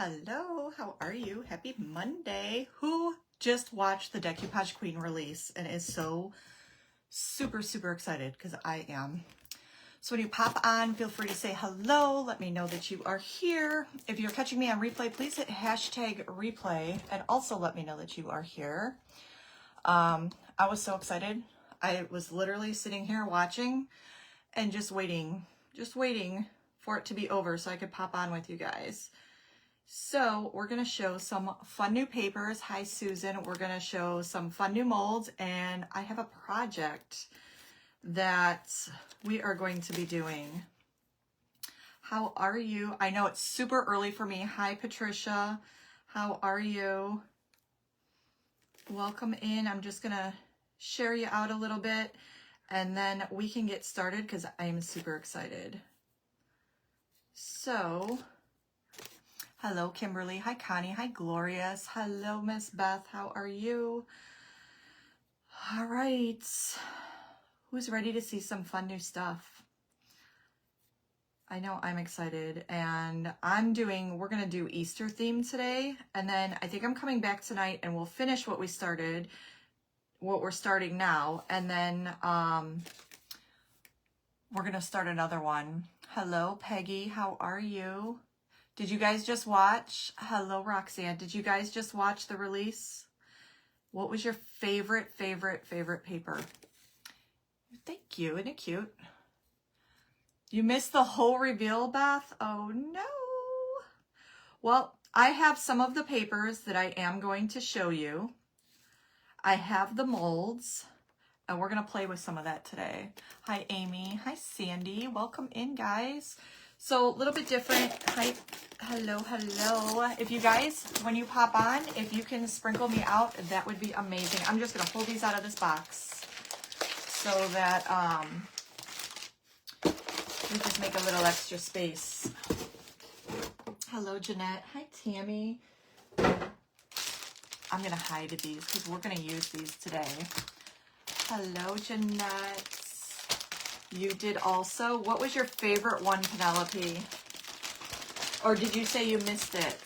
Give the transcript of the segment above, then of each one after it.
Hello, how are you? Happy Monday. Who just watched the Decoupage Queen release and is so super excited? Because I am. So when you pop on, feel free to say hello. Let me know that you are here. If you're catching me on replay, please hit hashtag replay and also let me know that you are here. I was so excited. I was literally sitting here watching and just waiting for it to be over so I could pop on with you guys. So we're going to show some fun new papers. Hi, Susan. We're going to show some fun new molds, and I have a project that we are going to be doing. How are you? I know it's super early for me. Hi, Patricia. How are you? Welcome in. I'm just going to share you out a little bit, and then we can get started because I'm super excited. So... hello, Kimberly. Hi, Connie. Hi, Glorious. Hello, Miss Beth. How are you? All right. Who's ready to see some fun new stuff? I know I'm excited. And we're going to do Easter theme today. And then I think I'm coming back tonight and we'll finish what we're starting now. And then we're going to start another one. Hello, Peggy. How are you? Did you guys just watch? Hello, Roxanne. Did you guys just watch the release? What was your favorite paper? Thank you. Isn't it cute? You missed the whole reveal, Beth? Oh, no. Well, I have some of the papers that I am going to show you. I have the molds, and we're going to play with some of that today. Hi, Amy. Hi, Sandy. Welcome in, guys. So a little bit different. Hi, hello. If you guys, when you pop on, if you can sprinkle me out, that would be amazing. I'm just gonna pull these out of this box so that we just make a little extra space. Hello, Jeanette. Hi, Tammy. I'm gonna hide these because we're gonna use these today. Hello, Jeanette. You did also. What was your favorite one, Penelope? Or did you say you missed it?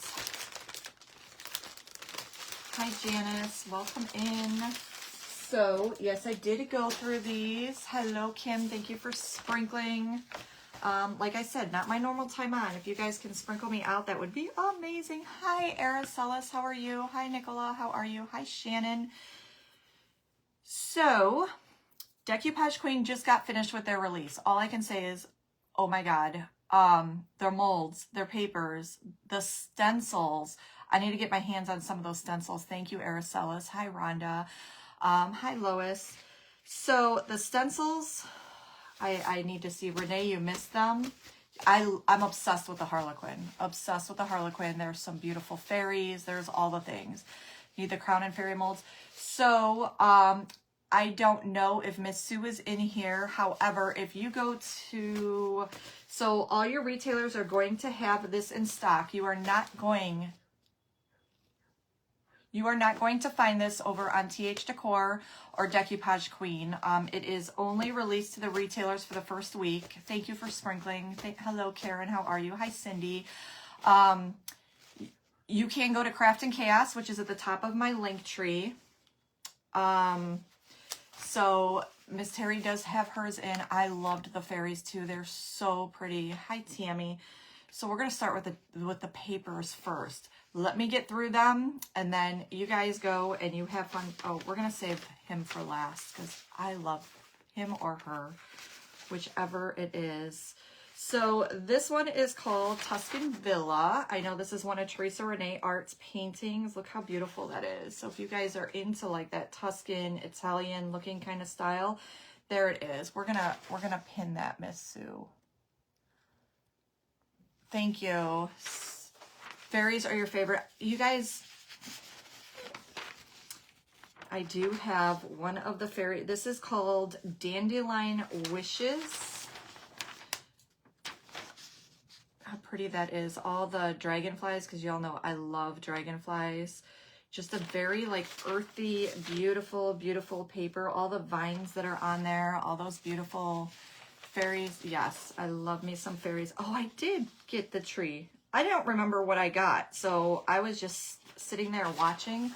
Hi, Janice. Welcome in. So, yes, I did go through these. Hello, Kim. Thank you for sprinkling. Like I said, not my normal time on. If you guys can sprinkle me out, that would be amazing. Hi, Araceli. How are you? Hi, Nicola. How are you? Hi, Shannon. So... Decoupage Queen just got finished with their release. All I can say is, oh my God, their molds, their papers, the stencils. I need to get my hands on some of those stencils. Thank you, Aracelis. Hi, Rhonda. Hi, Lois. So the stencils, I need to see. Renee, you missed them. I'm obsessed with the Harlequin. Obsessed with the Harlequin. There's some beautiful fairies. There's all the things. Need the crown and fairy molds. So, I don't know if Miss Sue is in here. However, if you go to, so all your retailers are going to have this in stock. You are not going to find this over on TH Decor or Decoupage Queen. It is only released to the retailers for the first week. Thank you for sprinkling. Hello, Karen. How are you? Hi, Cindy. You can go to Craft and Chaos, which is at the top of my link tree. So Miss Terry does have hers in. I loved the fairies too. They're so pretty. Hi, Tammy. So we're going to start with the papers first. Let me get through them and then you guys go and you have fun. Oh, we're going to save him for last because I love him or her, whichever it is. So this one is called Tuscan Villa. I know this is one of Teresa Renee Art's paintings. Look how beautiful that is. So if you guys are into like that Tuscan Italian looking kind of style, there it is. We're gonna pin that, Miss Sue. Thank you. Fairies are your favorite. You guys, I do have one of the fairy. This is called Dandelion Wishes. How pretty that is. All the dragonflies, because y'all know I love dragonflies. Just a very like earthy, beautiful paper. All the vines that are on there, all those beautiful fairies. Yes, I love me some fairies. Oh, I did get the tree. I don't remember what I got, so I was just sitting there watching.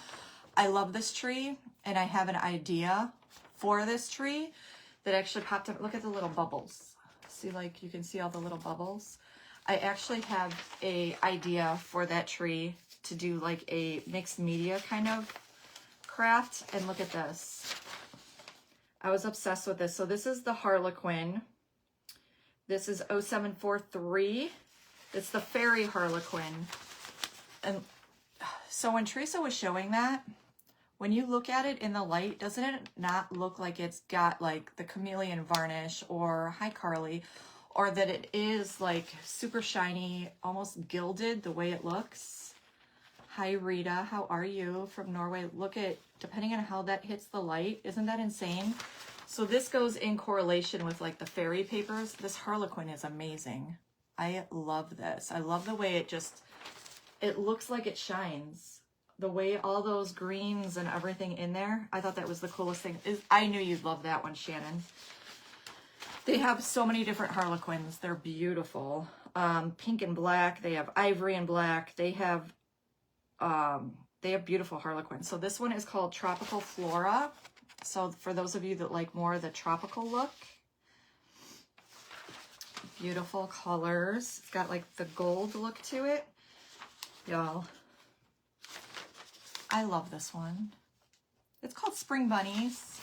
I love this tree, and I have an idea for this tree that actually popped up. Look at the little bubbles. See, like, you can see all the little bubbles. I actually have a idea for that tree to do like a mixed media kind of craft. And look at this. I was obsessed with this. So this is the Harlequin. This is 0743. It's the fairy Harlequin. And so when Teresa was showing that, when you look at it in the light, doesn't it not look like it's got like the chameleon varnish or hi Carly, or that it is like super shiny, almost gilded the way it looks? Hi Rita, how are you from Norway? Look at, depending on how that hits the light, isn't that insane? So this goes in correlation with like the fairy papers. This Harlequin is amazing. I love this. I love the way it just, it looks like it shines. The way all those greens and everything in there, I thought that was the coolest thing. I knew you'd love that one, Shannon. They have so many different Harlequins. They're beautiful. Pink and black. They have ivory and black. They have beautiful Harlequins. So this one is called Tropical Flora. So for those of you that like more of the tropical look, beautiful colors. It's got like the gold look to it. Y'all, I love this one. It's called Spring Bunnies.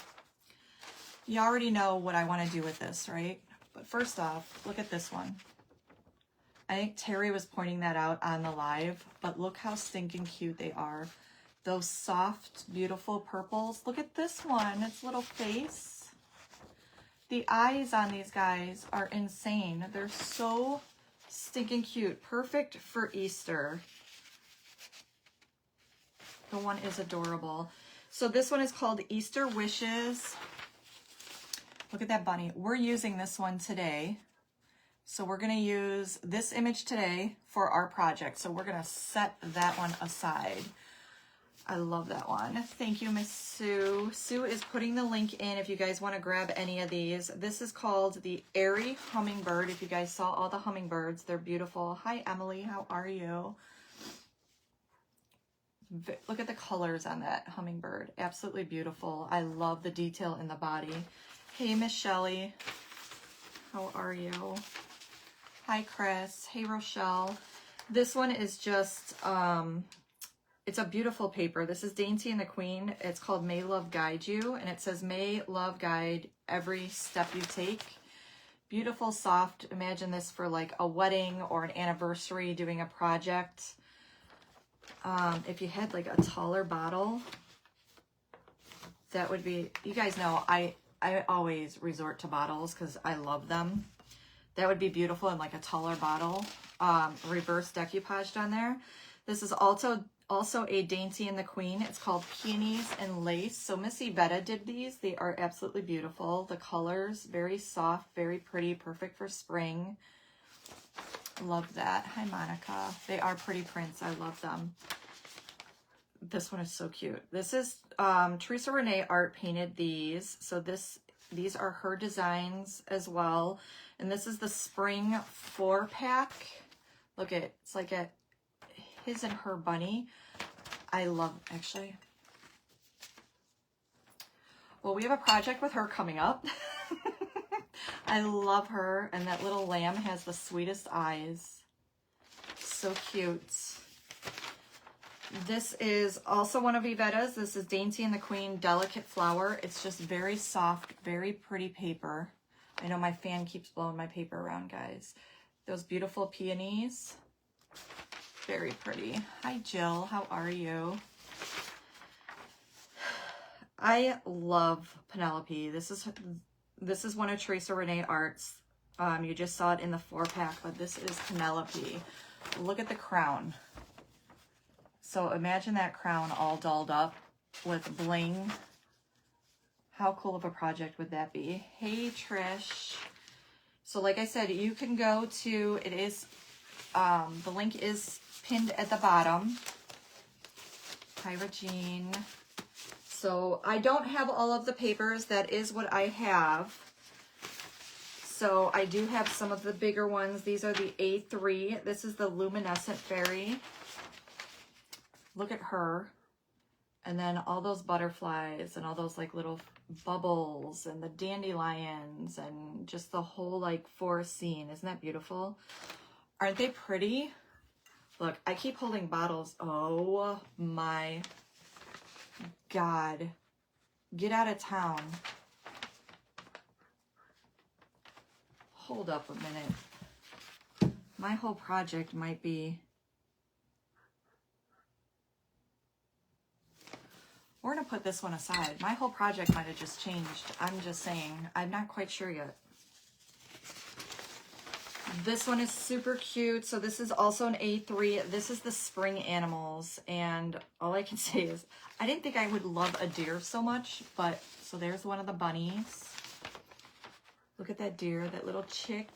You already know what I want to do with this, right? But first off, look at this one. I think Terry was pointing that out on the live, but look how stinking cute they are. Those soft, beautiful purples. Look at this one, its little face. The eyes on these guys are insane. They're so stinking cute. Perfect for Easter. The one is adorable. So this one is called Easter Wishes. Look at that bunny. We're using this one today. So we're going to use this image today for our project. So we're going to set that one aside. I love that one. Thank you, Miss Sue. Sue is putting the link in if you guys want to grab any of these. This is called the Airy Hummingbird. If you guys saw all the hummingbirds, they're beautiful. Hi, Emily. How are you? Look at the colors on that hummingbird. Absolutely beautiful. I love the detail in the body. Hey, Miss Shelley. How are you? Hi, Chris. Hey, Rochelle. This one is just, it's a beautiful paper. This is Dainty and the Queen. It's called May Love Guide You, and it says, May Love Guide every step you take. Beautiful, soft. Imagine this for like a wedding or an anniversary, doing a project. If you had like a taller bottle, that would be, you guys know, I always resort to bottles because I love them. That would be beautiful in like a taller bottle. Reverse decoupaged on there. This is also a Dainty and the Queen. It's called Peonies and Lace. So Miss Yvetta did these. They are absolutely beautiful. The colors, very soft, very pretty, perfect for spring. Love that. Hi, Monica. They are pretty prints. I love them. This one is so cute. This is Teresa Renee Art painted these. So these are her designs as well. And this is the spring 4-pack. Look at, it's like a his and her bunny. I love, actually. Well, we have a project with her coming up. I love her. And that little lamb has the sweetest eyes. So cute. This is also one of Yvetta's. This is Dainty and the Queen Delicate Flower. It's just very soft, very pretty paper. I know my fan keeps blowing my paper around, guys. Those beautiful peonies. Very pretty. Hi, Jill. How are you? I love Penelope. This is one of Teresa Renee Art's. You just saw it in the 4-pack, but this is Penelope. Look at the crown. So imagine that crown all dolled up with bling. How cool of a project would that be? Hey, Trish. So like I said, you can go to, it is, the link is pinned at the bottom. Hi, Regine. So I don't have all of the papers. That is what I have. So I do have some of the bigger ones. These are the A3. This is the luminescent fairy. Look at her. And then all those butterflies and all those like little bubbles and the dandelions and just the whole like forest scene. Isn't that beautiful? Aren't they pretty? Look, I keep holding bottles. Oh my God. Get out of town. Hold up a minute. My whole project might be... We're going to put this one aside. My whole project might have just changed. I'm just saying. I'm not quite sure yet. This one is super cute. So this is also an A3. This is the spring animals. And all I can say is I didn't think I would love a deer so much. But so there's one of the bunnies. Look at that deer, that little chick.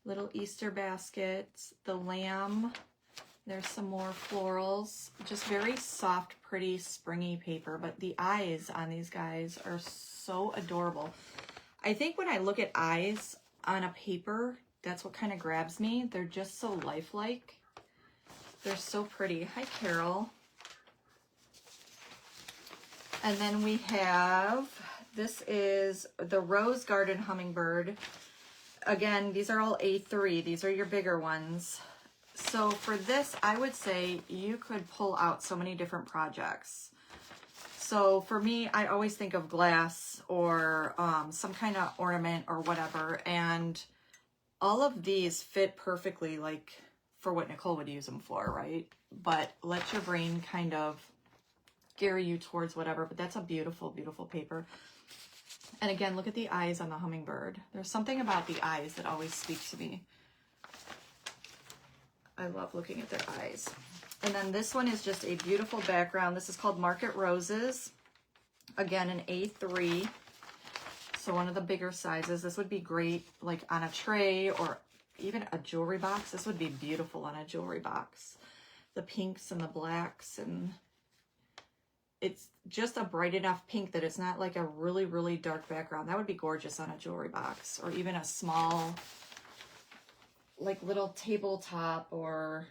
Little Easter basket. The lamb. There's some more florals. Just very soft, pretty, springy paper. But the eyes on these guys are so adorable. I think when I look at eyes on a paper, that's what kind of grabs me. They're just so lifelike. They're so pretty. Hi, Carol. And then we have, this is the Rose Garden Hummingbird. Again, these are all A3. These are your bigger ones. So for this, I would say you could pull out so many different projects. So for me, I always think of glass or some kind of ornament or whatever. And all of these fit perfectly like for what Nicole would use them for, right? But let your brain kind of gear you towards whatever. But that's a beautiful, beautiful paper. And again, look at the eyes on the hummingbird. There's something about the eyes that always speaks to me. I love looking at their eyes. And then this one is just a beautiful background. This is called Market Roses. Again, an A3. So one of the bigger sizes. This would be great like on a tray or even a jewelry box. This would be beautiful on a jewelry box. The pinks and the blacks, and it's just a bright enough pink that it's not like a really, really dark background. That would be gorgeous on a jewelry box or even a small like little tabletop. Or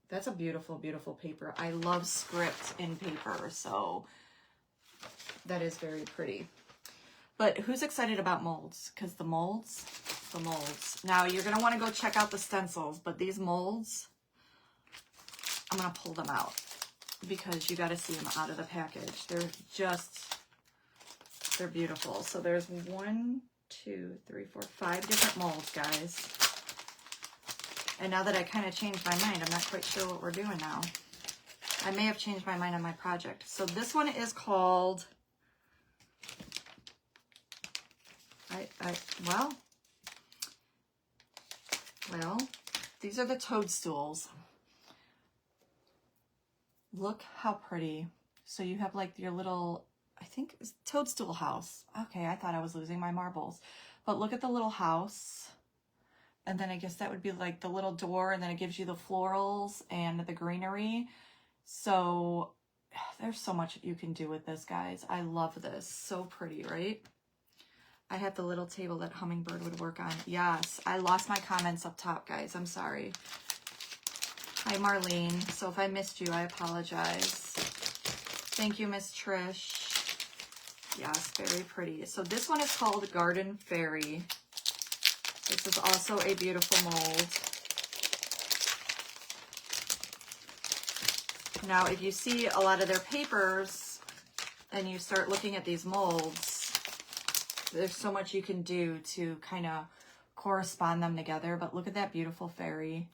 that's a beautiful, beautiful paper. I love script in paper, so that is very pretty. But who's excited about molds? Because the molds. Now you're going to want to go check out the stencils, but these molds, I'm going to pull them out because you got to see them out of the package. They're beautiful. So there's 1, 2, 3, 4, 5 different molds, guys. And now that I kind of changed my mind, I'm not quite sure what we're doing now. I may have changed my mind on my project. So this one is called, well, these are the toadstools. Look how pretty. So you have like your little, I think it's toadstool house. Okay, I thought I was losing my marbles. But look at the little house. And then I guess that would be like the little door, and then it gives you the florals and the greenery. So there's so much you can do with this, guys. I love this. So pretty, right? I have the little table that hummingbird would work on. Yes, I lost my comments up top, guys. I'm sorry. Hi, Marlene. So if I missed you, I apologize. Thank you, Miss Trish. Yes, very pretty. So this one is called Garden Fairy. This is also a beautiful mold. Now, if you see a lot of their papers and you start looking at these molds, there's so much you can do to kind of correspond them together. But look at that beautiful fairy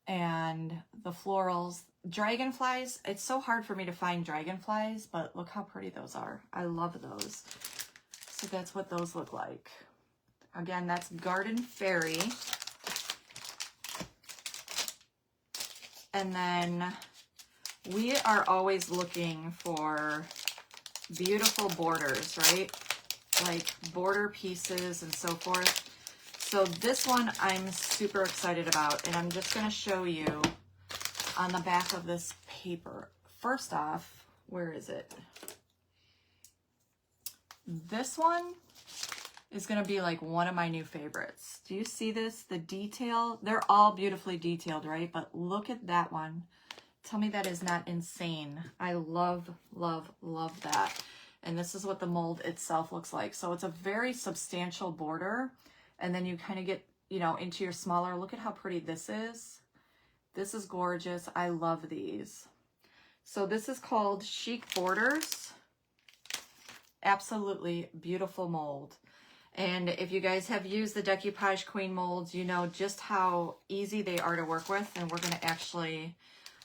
and the florals. Dragonflies, it's so hard for me to find dragonflies, but look how pretty those are. I love those. So that's what those look like. Again, that's Garden Fairy. And then we are always looking for beautiful borders, right? Like border pieces and so forth. So this one I'm super excited about, and I'm just going to show you on the back of this paper. First off, where is it? This one is going to be like one of my new favorites. Do you see this? The detail, they're all beautifully detailed, right? But look at that one. Tell me that is not insane. I love, love, love that. And this is what the mold itself looks like. So it's a very substantial border. And then you kind of get, you know, into your smaller, look at how pretty this is. This is gorgeous. I love these. So this is called Chic Borders. Absolutely beautiful mold. And if you guys have used the Decoupage Queen molds, you know just how easy they are to work with. And we're going to actually,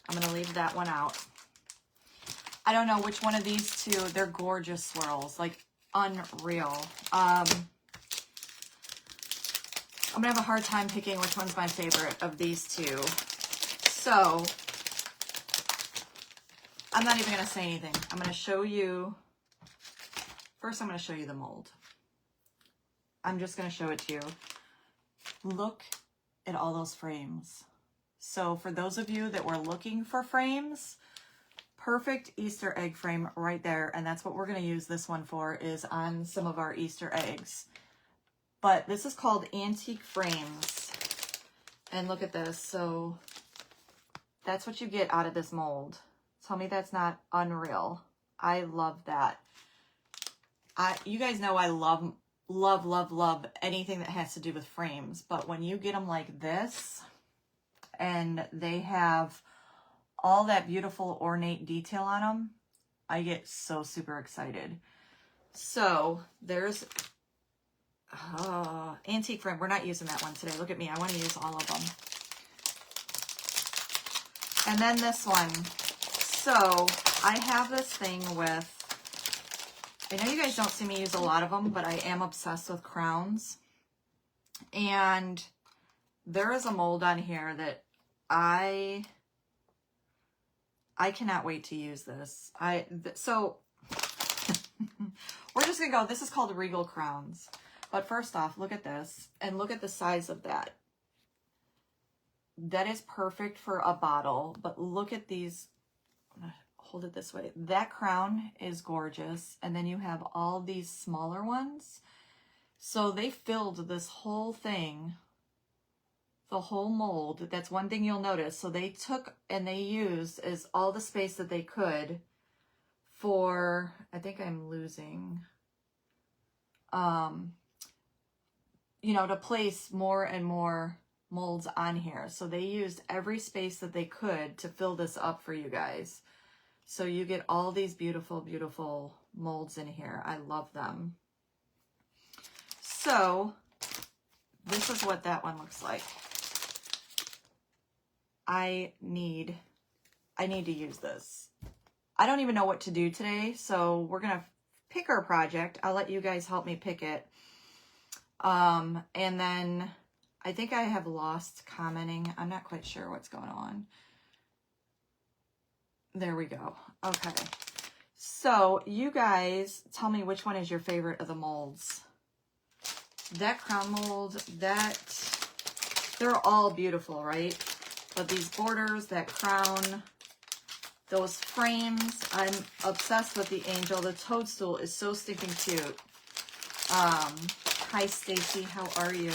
I'm going to leave that one out. I don't know which one of these two, they're gorgeous swirls, like unreal. I'm going to have a hard time picking which one's my favorite of these two. So I'm not even going to say anything. I'm going to show you, first I'm going to show you the mold. I'm just going to show it to you. Look at all those frames. So for those of you that were looking for frames, perfect Easter egg frame right there. And that's what we're going to use this one for, is on some of our Easter eggs. But this is called Antique Frames. And look at this. So that's what you get out of this mold. Tell me that's not unreal. I love that. You guys know I love anything that has to do with frames. But when you get them like this, and they have all that beautiful ornate detail on them, I get so super excited. So there's antique frame. We're not using that one today. Look at me. I want to use all of them. And then this one. So I have this thing with, I know you guys don't see me use a lot of them, but I am obsessed with crowns. And there is a mold on here that I cannot wait to use this. So we're just gonna go, this is called Regal Crowns. But first off, look at this and look at the size of that. That is perfect for a bottle, but look at these. I'm gonna hold it this way. That crown is gorgeous. And then you have all these smaller ones. So they filled this whole thing, the whole mold. That's one thing you'll notice. So they took and they used is all the space that they could for, I think I'm losing, you know, to place more and more molds on here. So they used every space that they could to fill this up for you guys. So you get all these beautiful, beautiful molds in here. I love them. So this is what that one looks like. I need to use this. I don't even know what to do today, so we're going to pick our project. I'll let you guys help me pick it. And then I think I have lost commenting. I'm not quite sure what's going on. There we go. Okay. So you guys tell me which one is your favorite of the molds. That crown mold, they're all beautiful, right? But these borders, that crown, those frames, I'm obsessed with the angel. The toadstool is so stinking cute. Hi, Stacy. How are you?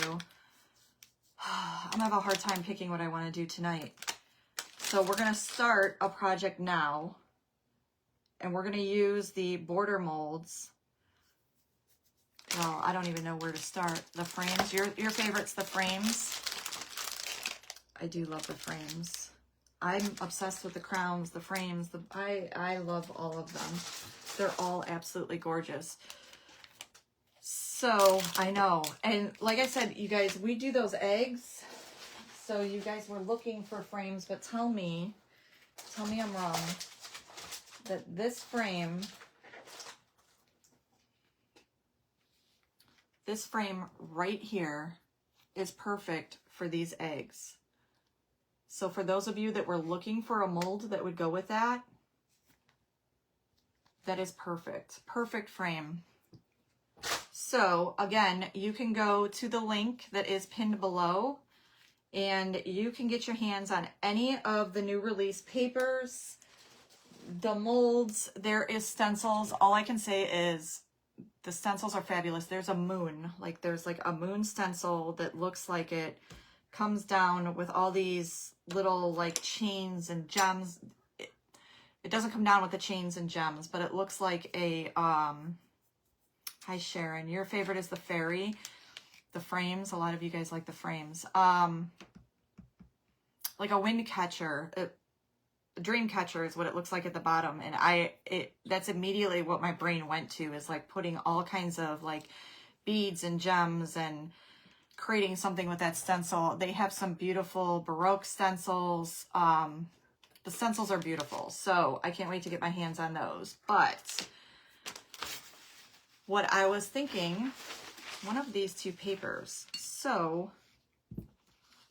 I'm gonna have a hard time picking what I want to do tonight. So we're going to start a project now. And we're going to use the border molds. Well, I don't even know where to start. The frames. Your favorite's the frames. I do love the frames. I'm obsessed with the crowns, the frames. I love all of them. They're all absolutely gorgeous. So, I know. And like I said, you guys, we do those eggs. So you guys were looking for frames, but tell me I'm wrong, that this frame right here is perfect for these eggs. So for those of you that were looking for a mold that would go with that, that is perfect. Perfect frame. So again, you can go to the link that is pinned below and you can get your hands on any of the new release papers, the molds. There is stencils. All I can say is the stencils are fabulous. There's a moon, like there's like a moon stencil that looks like it comes down with all these little like chains and gems. It doesn't come down with the chains and gems, but it looks like a, hi Sharon, your favorite is the fairy, the frames. A lot of you guys like the frames. Like a wind catcher, a dream catcher is what it looks like at the bottom. And that's immediately what my brain went to, is like putting all kinds of like beads and gems and creating something with that stencil. They have some beautiful Baroque stencils. The stencils are beautiful, so I can't wait to get my hands on those. But what I was thinking, one of these two papers. So,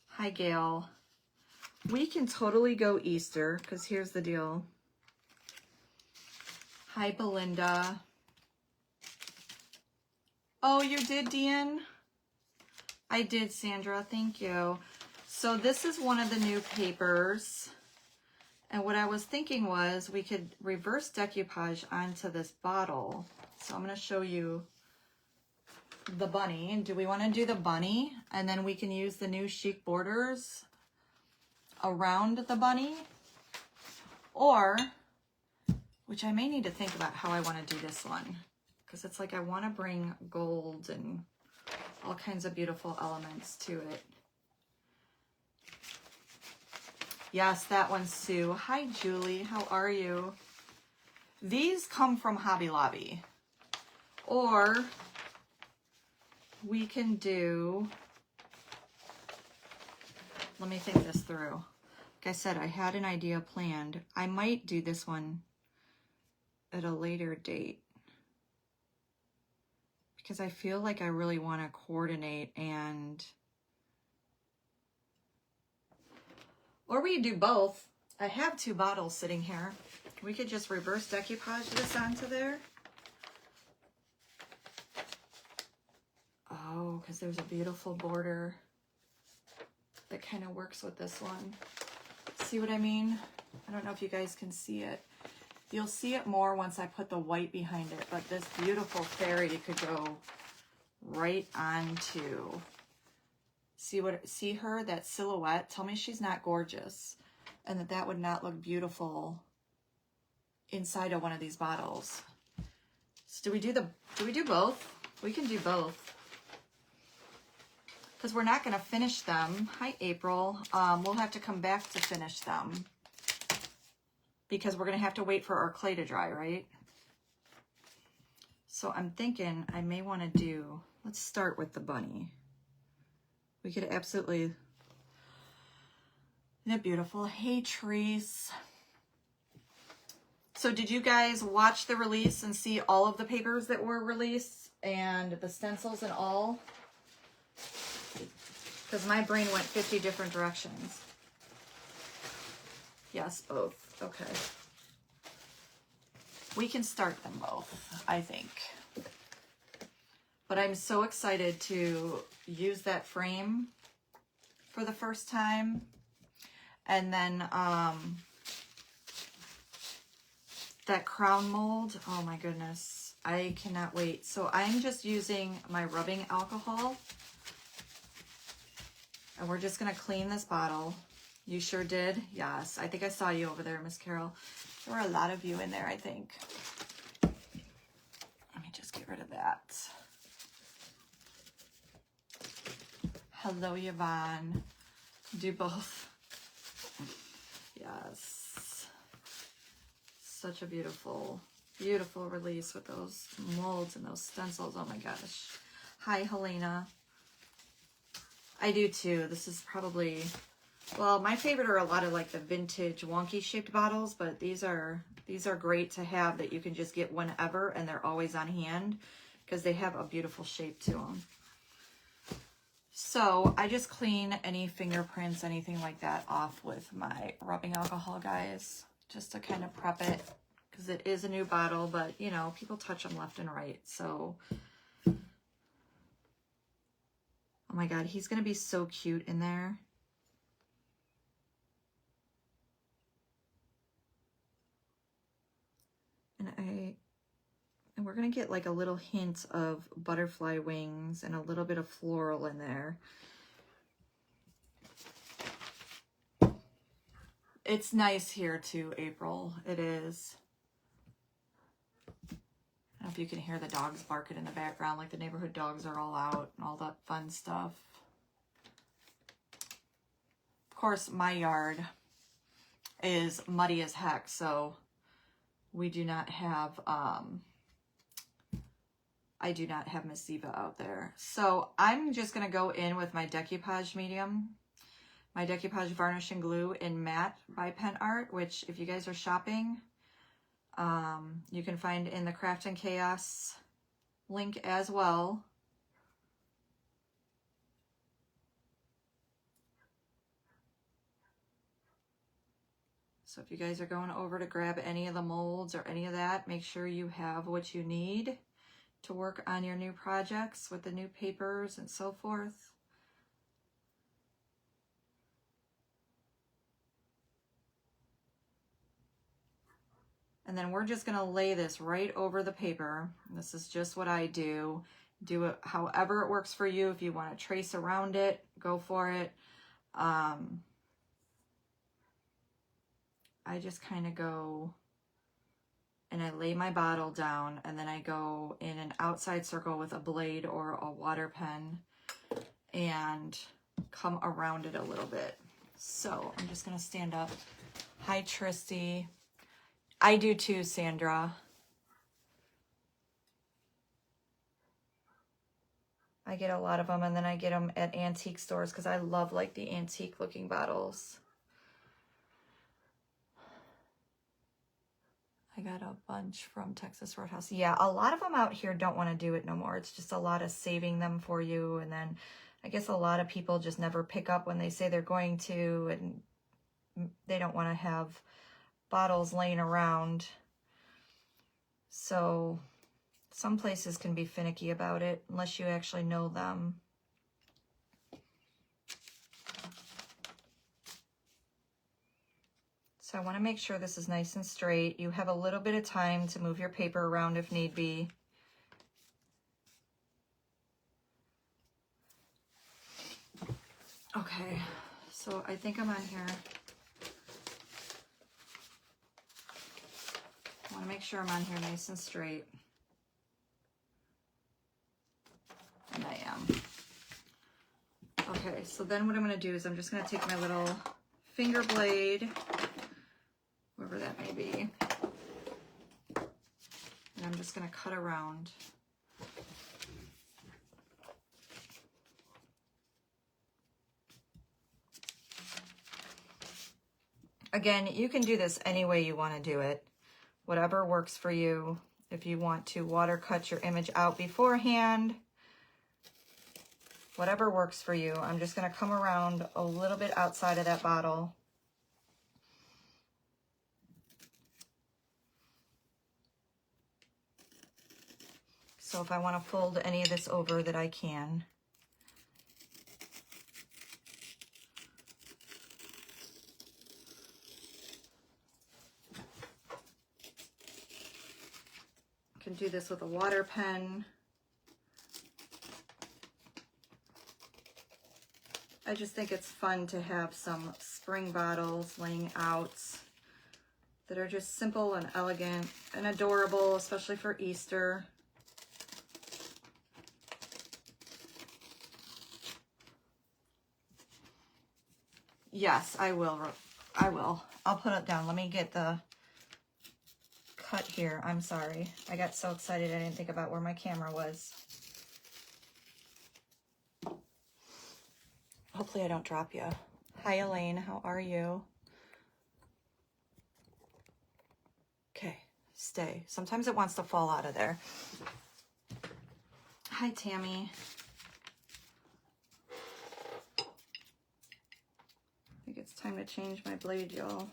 hi Gail. We can totally go Easter, because here's the deal. Hi Belinda. Oh, you did, Dean? I did, Sandra. Thank you. So this is one of the new papers. And what I was thinking was we could reverse decoupage onto this bottle. So I'm going to show you the bunny. And do we want to do the bunny? And then we can use the new chic borders around the bunny. Or, which I may need to think about how I want to do this one. Because it's like I want to bring gold and all kinds of beautiful elements to it. Yes, that one, Sue. Hi, Julie. How are you? These come from Hobby Lobby. Or we can do, let me think this through. Like I said, I had an idea planned. I might do this one at a later date, because I feel like I really want to coordinate, and or we could do both. I have two bottles sitting here. We could just reverse decoupage this onto there. Oh, because there's a beautiful border that kind of works with this one. See what I mean? I don't know if you guys can see it. You'll see it more once I put the white behind it, but this beautiful fairy could go right onto. See her, that silhouette? Tell me she's not gorgeous, and that would not look beautiful inside of one of these bottles. So do we do both? We can do both, because we're not going to finish them. Hi April. We'll have to come back to finish them, because we're going to have to wait for our clay to dry, right? So I'm thinking I may want to do, let's start with the bunny. We could absolutely, isn't it beautiful? Hey, Trees. So did you guys watch the release and see all of the papers that were released and the stencils and all? Because my brain went 50 different directions. Yes, both. Okay. We can start them both, I think. But I'm so excited to use that frame for the first time. And then that crown mold. Oh my goodness. I cannot wait. So I'm just using my rubbing alcohol. And we're just going to clean this bottle. You sure did? Yes. I think I saw you over there, Miss Carol. There were a lot of you in there, I think. Let me just get rid of that. Hello, Yvonne. Do both. Yes. Such a beautiful, beautiful release with those molds and those stencils. Oh my gosh. Hi, Helena. I do too. This is probably, well, my favorite are a lot of like the vintage wonky shaped bottles, but these are great to have that you can just get whenever, and they're always on hand because they have a beautiful shape to them. So I just clean any fingerprints, anything like that off with my rubbing alcohol, guys, just to kind of prep it, because it is a new bottle, but you know, people touch them left and right. So, oh my God, he's going to be so cute in there. And I And we're going to get like a little hint of butterfly wings and a little bit of floral in there. It's nice here too, April. It is. I don't know if you can hear the dogs barking in the background, like the neighborhood dogs are all out and all that fun stuff. Of course, my yard is muddy as heck, so we do not have, I do not have Miss Ziva out there. So I'm just going to go in with my decoupage medium, my decoupage varnish and glue in matte by Pen Art, which if you guys are shopping, you can find in the Craft and Chaos link as well. So if you guys are going over to grab any of the molds or any of that, make sure you have what you need to work on your new projects with the new papers and so forth. And then we're just going to lay this right over the paper. This is just what I do. Do it however it works for you. If you want to trace around it, go for it. I just kind of go and I lay my bottle down, and then I go in an outside circle with a blade or a water pen and come around it a little bit. So I'm just going to stand up. Hi, Tristy. I do too, Sandra. I get a lot of them, and then I get them at antique stores because I love like the antique looking bottles. I got a bunch from Texas Roadhouse. Yeah, a lot of them out here don't want to do it no more. It's just a lot of saving them for you. And then I guess a lot of people just never pick up when they say they're going to, and they don't want to have bottles laying around. So some places can be finicky about it unless you actually know them. So I want to make sure this is nice and straight. You have a little bit of time to move your paper around if need be. Okay, so I think I'm on here. I want to make sure I'm on here nice and straight. And I am. Okay, so then what I'm going to do is I'm just going to take my little finger blade, wherever that may be, and I'm just going to cut around. Again, you can do this any way you want to do it, whatever works for you. If you want to water cut your image out beforehand, whatever works for you. I'm just going to come around a little bit outside of that bottle. So if I want to fold any of this over, that I can. I can do this with a water pen. I just think it's fun to have some spring bottles laying out that are just simple and elegant and adorable, especially for Easter. Yes, I will. I will. I'll put it down. Let me get the cut here. I'm sorry. I got so excited I didn't think about where my camera was. Hopefully I don't drop you. Hi, Elaine. How are you? Okay, stay. Sometimes it wants to fall out of there. Hi, Tammy. I think it's time to change my blade, y'all.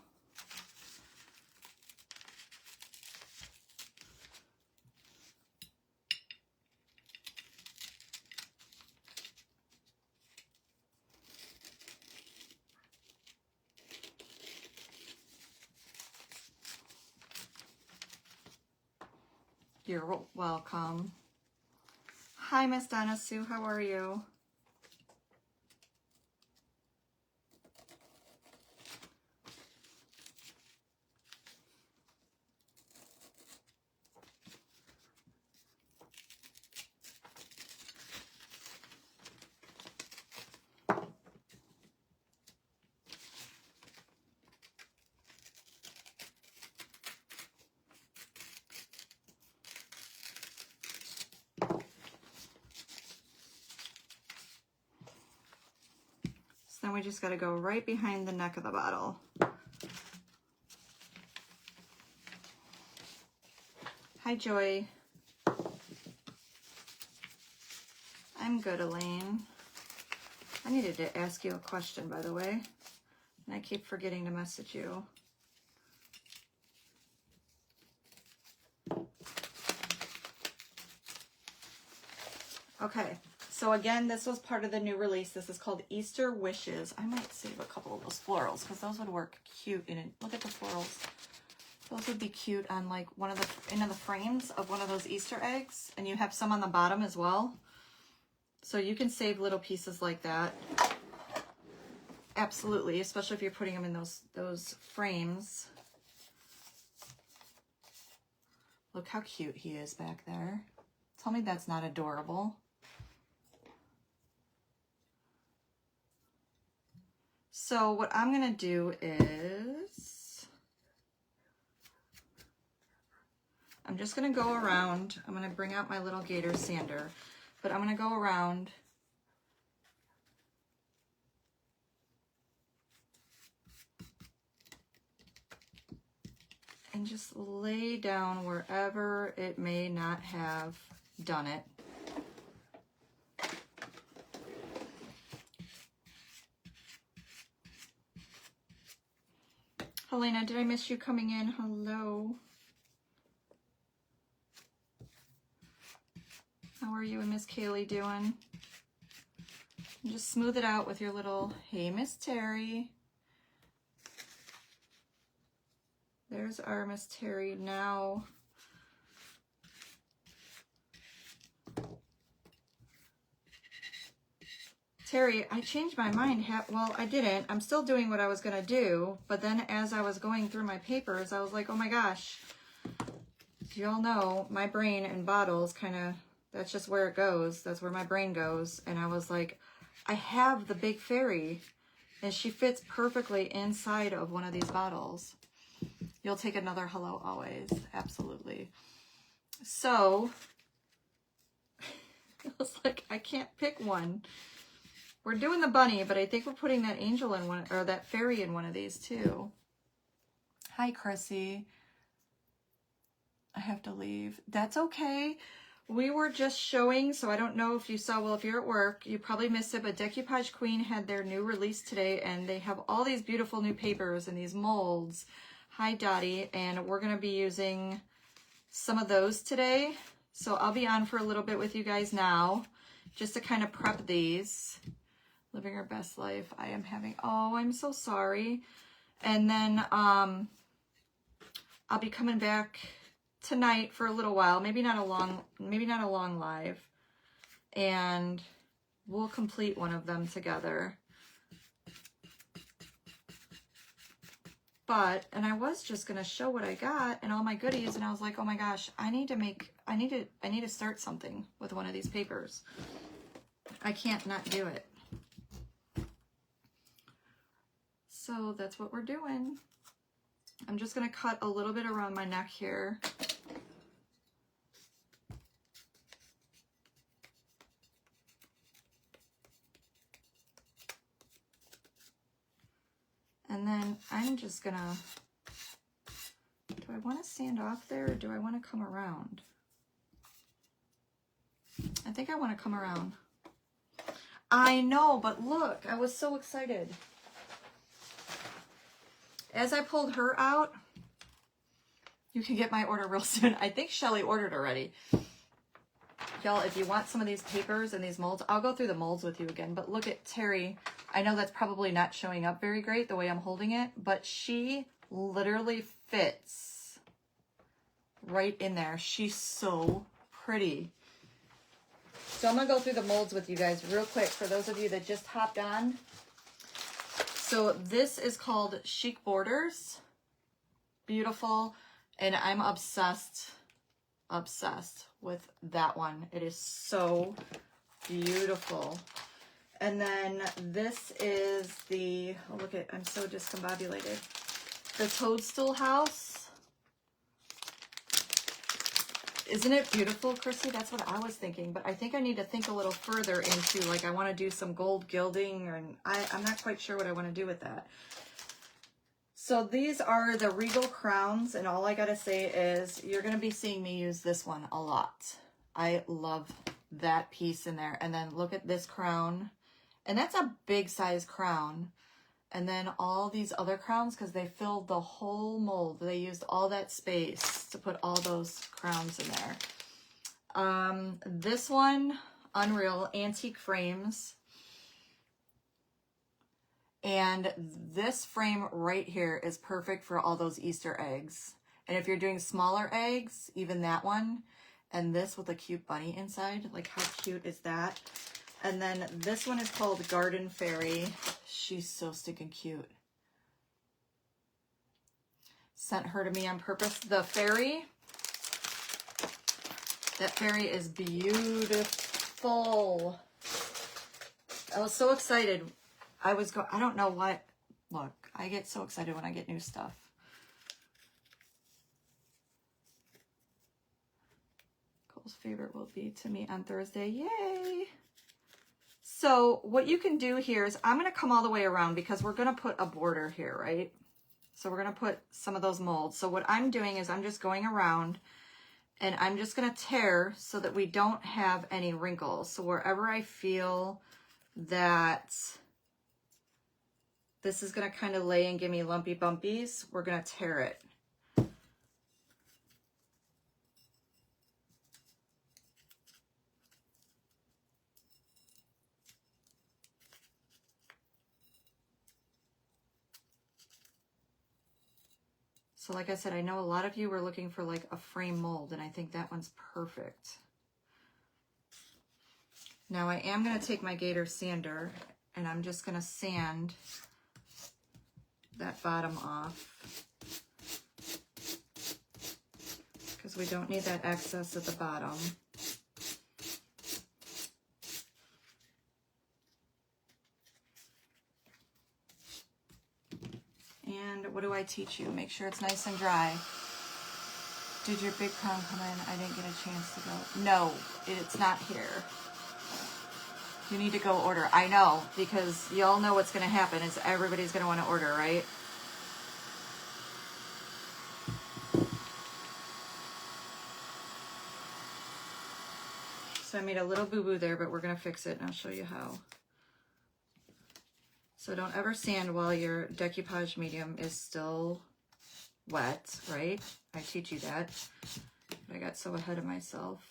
You're welcome. Hi, Miss Donna Sue. How are you? Then we just got to go right behind the neck of the bottle. Hi, Joy. I'm good, Elaine. I needed to ask you a question, by the way, and I keep forgetting to message you. Okay, so again, this was part of the new release. This is called Easter Wishes. I might save a couple of those florals because those would work cute in it. Look at the florals. Those would be cute on like one of the frames of one of those Easter eggs, and you have some on the bottom as well. So you can save little pieces like that. Absolutely, especially if you're putting them in those frames. Look how cute he is back there. Tell me that's not adorable. So what I'm gonna do is, I'm just gonna go around. I'm gonna bring out my little gator sander, but I'm gonna go around and just lay down wherever it may not have done it. Helena, did I miss you coming in? Hello. How are you and Miss Kaylee doing? And just smooth it out with your little, hey, Miss Terry. There's our Miss Terry now. Terry, I changed my mind. Well, I didn't. I'm still doing what I was going to do. But then as I was going through my papers, I was like, oh my gosh. You all know my brain and bottles kind of, that's just where it goes. That's where my brain goes. And I was like, I have the big fairy. And she fits perfectly inside of one of these bottles. You'll take another hello always. Absolutely. So, I was like, I can't pick one. We're doing the bunny, but I think we're putting that angel in one, or that fairy in one of these too. Hi, Chrissy. I have to leave. That's okay. We were just showing, so I don't know if you saw, well, if you're at work, you probably missed it, but Decoupage Queen had their new release today, and they have all these beautiful new papers and these molds. Hi, Dottie, and we're going to be using some of those today. So I'll be on for a little bit with you guys now, just to kind of prep these. Living her best life. I am having, oh, I'm so sorry. And then I'll be coming back tonight for a little while. Maybe not a long live. And we'll complete one of them together. But, and I was just gonna show what I got and all my goodies, and I was like, oh my gosh, I need to start something with one of these papers. I can't not do it. So that's what we're doing. I'm just going to cut a little bit around my neck here. And then I'm just going to, do I want to stand off there or do I want to come around? I think I want to come around. I know, but look, I was so excited. As I pulled her out, you can get my order real soon. I think Shelly ordered already. Y'all, if you want some of these papers and these molds, I'll go through the molds with you again. But look at Terry. I know that's probably not showing up very great the way I'm holding it, but she literally fits right in there. She's so pretty. So I'm going to go through the molds with you guys real quick for those of you that just hopped on. So this is called Chic Borders. Beautiful. And I'm obsessed with that one. It is so beautiful. And then this is the, oh look at, I'm so discombobulated. The Toadstool House. Isn't it beautiful, Chrissy? That's what I was thinking, but I think I need to think a little further into, like, I want to do some gold gilding, and I'm not quite sure what I want to do with that. So these are the Regal crowns, and all I gotta say is you're gonna be seeing me use this one a lot. I love that piece in there. And then look at this crown, and that's a big size crown. And then all these other crowns, because they filled the whole mold. They used all that space to put all those crowns in there. This one, Unreal, antique frames. And this frame right here is perfect for all those Easter eggs. And if you're doing smaller eggs, even that one. And this with a cute bunny inside. Like, how cute is that? And then this one is called Garden Fairy. She's so stinking cute. Sent her to me on purpose. The fairy. That fairy is beautiful. I was so excited. I don't know what. Look, I get so excited when I get new stuff. Nicole's favorite will be to me on Thursday. Yay! So what you can do here is I'm going to come all the way around because we're going to put a border here, right? So we're going to put some of those molds. So what I'm doing is I'm just going around and I'm just going to tear so that we don't have any wrinkles. So wherever I feel that this is going to kind of lay and give me lumpy bumpies, we're going to tear it. So like I said, I know a lot of you were looking for like a frame mold, and I think that one's perfect. Now I am going to take my Gator sander and I'm just going to sand that bottom off because we don't need that excess at the bottom. And what do I teach you? Make sure it's nice and dry. Did your big crown come in? I didn't get a chance to go. No, it's not here. You need to go order. I know, because y'all know what's going to happen is everybody's going to want to order, right? So I made a little boo-boo there, but we're going to fix it, and I'll show you how. So don't ever sand while your decoupage medium is still wet, right? I teach you that. But I got so ahead of myself.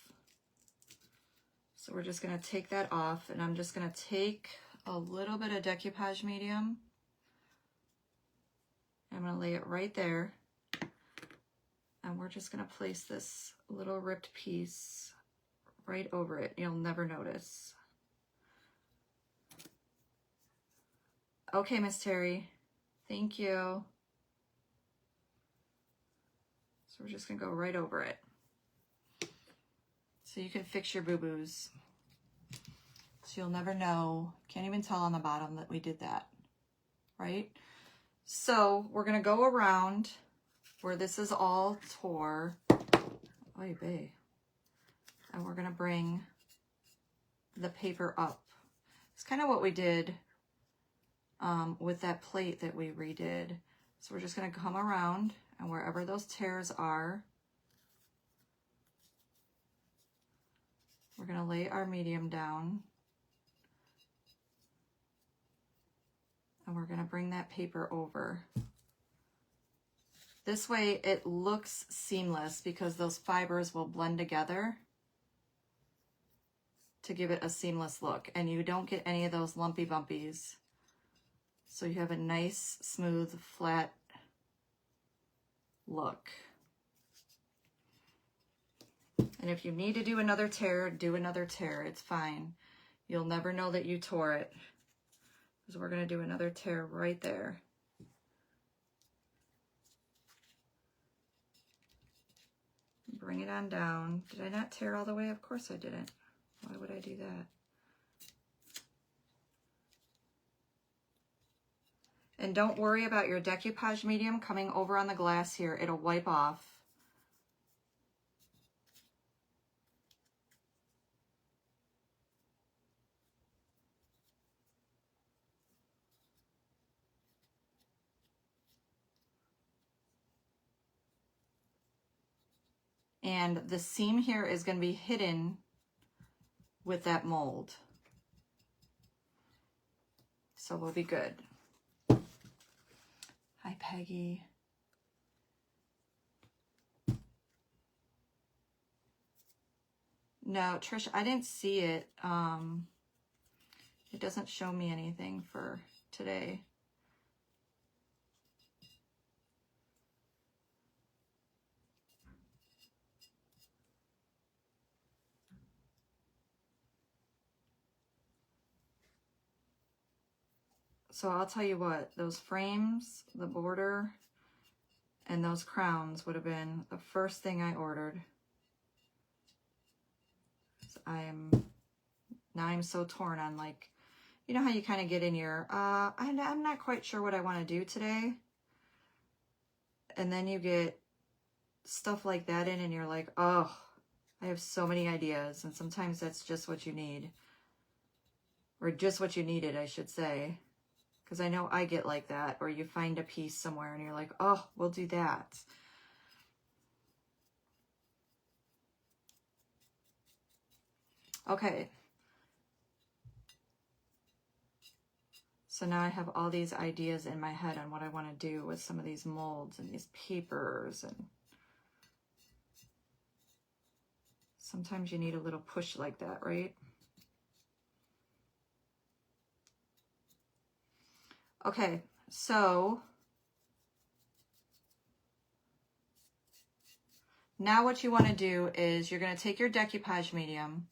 So we're just going to take that off, and I'm just going to take a little bit of decoupage medium. I'm going to lay it right there. And we're just going to place this little ripped piece right over it. You'll never notice. Okay, Miss Terry. Thank you. So we're just going to go right over it. So you can fix your boo-boos. So you'll never know. Can't even tell on the bottom that we did that. Right? So we're going to go around where this is all tore. Oy vey. And we're going to bring the paper up. It's kind of what we did with that plate that we redid. So we're just going to come around, and wherever those tears are, we're going to lay our medium down, and we're going to bring that paper over. This way it looks seamless because those fibers will blend together to give it a seamless look, and you don't get any of those lumpy bumpies. So you have a nice, smooth, flat look. And if you need to do another tear, do another tear. It's fine. You'll never know that you tore it. Because we're going to do another tear right there. Bring it on down. Did I not tear all the way? Of course I didn't. Why would I do that? And don't worry about your decoupage medium coming over on the glass here. It'll wipe off. And the seam here is going to be hidden with that mold. So we'll be good. Hi, Peggy. No, Trish, I didn't see it. It doesn't show me anything for today. So I'll tell you what, those frames, the border, and those crowns would have been the first thing I ordered. Now I'm so torn on, like, you know how you kind of get in your, I'm not quite sure what I want to do today. And then you get stuff like that in and you're like, oh, I have so many ideas. And sometimes that's just what you need. Or just what you needed, I should say. Because I know I get like that. Or you find a piece somewhere and you're like, oh, we'll do that. Okay. So now I have all these ideas in my head on what I want to do with some of these molds and these papers. And sometimes you need a little push like that, right? Okay, so now what you want to do is you're going to take your decoupage medium.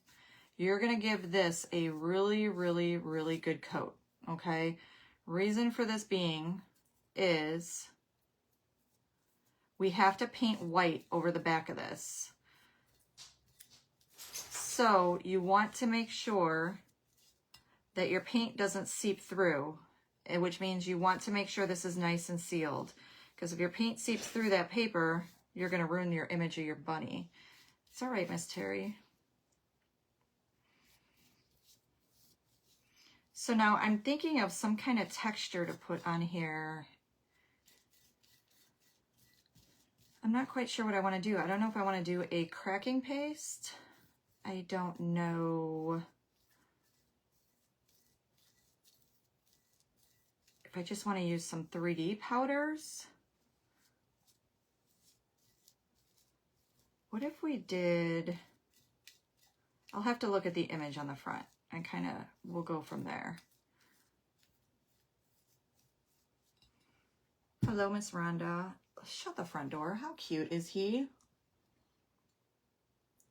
You're going to give this a really, really, really good coat, okay? Reason for this being is we have to paint white over the back of this. So you want to make sure that your paint doesn't seep through, which means you want to make sure this is nice and sealed. Because if your paint seeps through that paper, you're going to ruin your image of your bunny. It's all right, Miss Terry. So now I'm thinking of some kind of texture to put on here. I'm not quite sure what I want to do. I don't know if I want to do a cracking paste. I don't know if I just want to use some 3D powders. What if we did, I'll have to look at the image on the front and kind of, we'll go from there. Hello, Miss Rhonda. Shut the front door. How cute is he?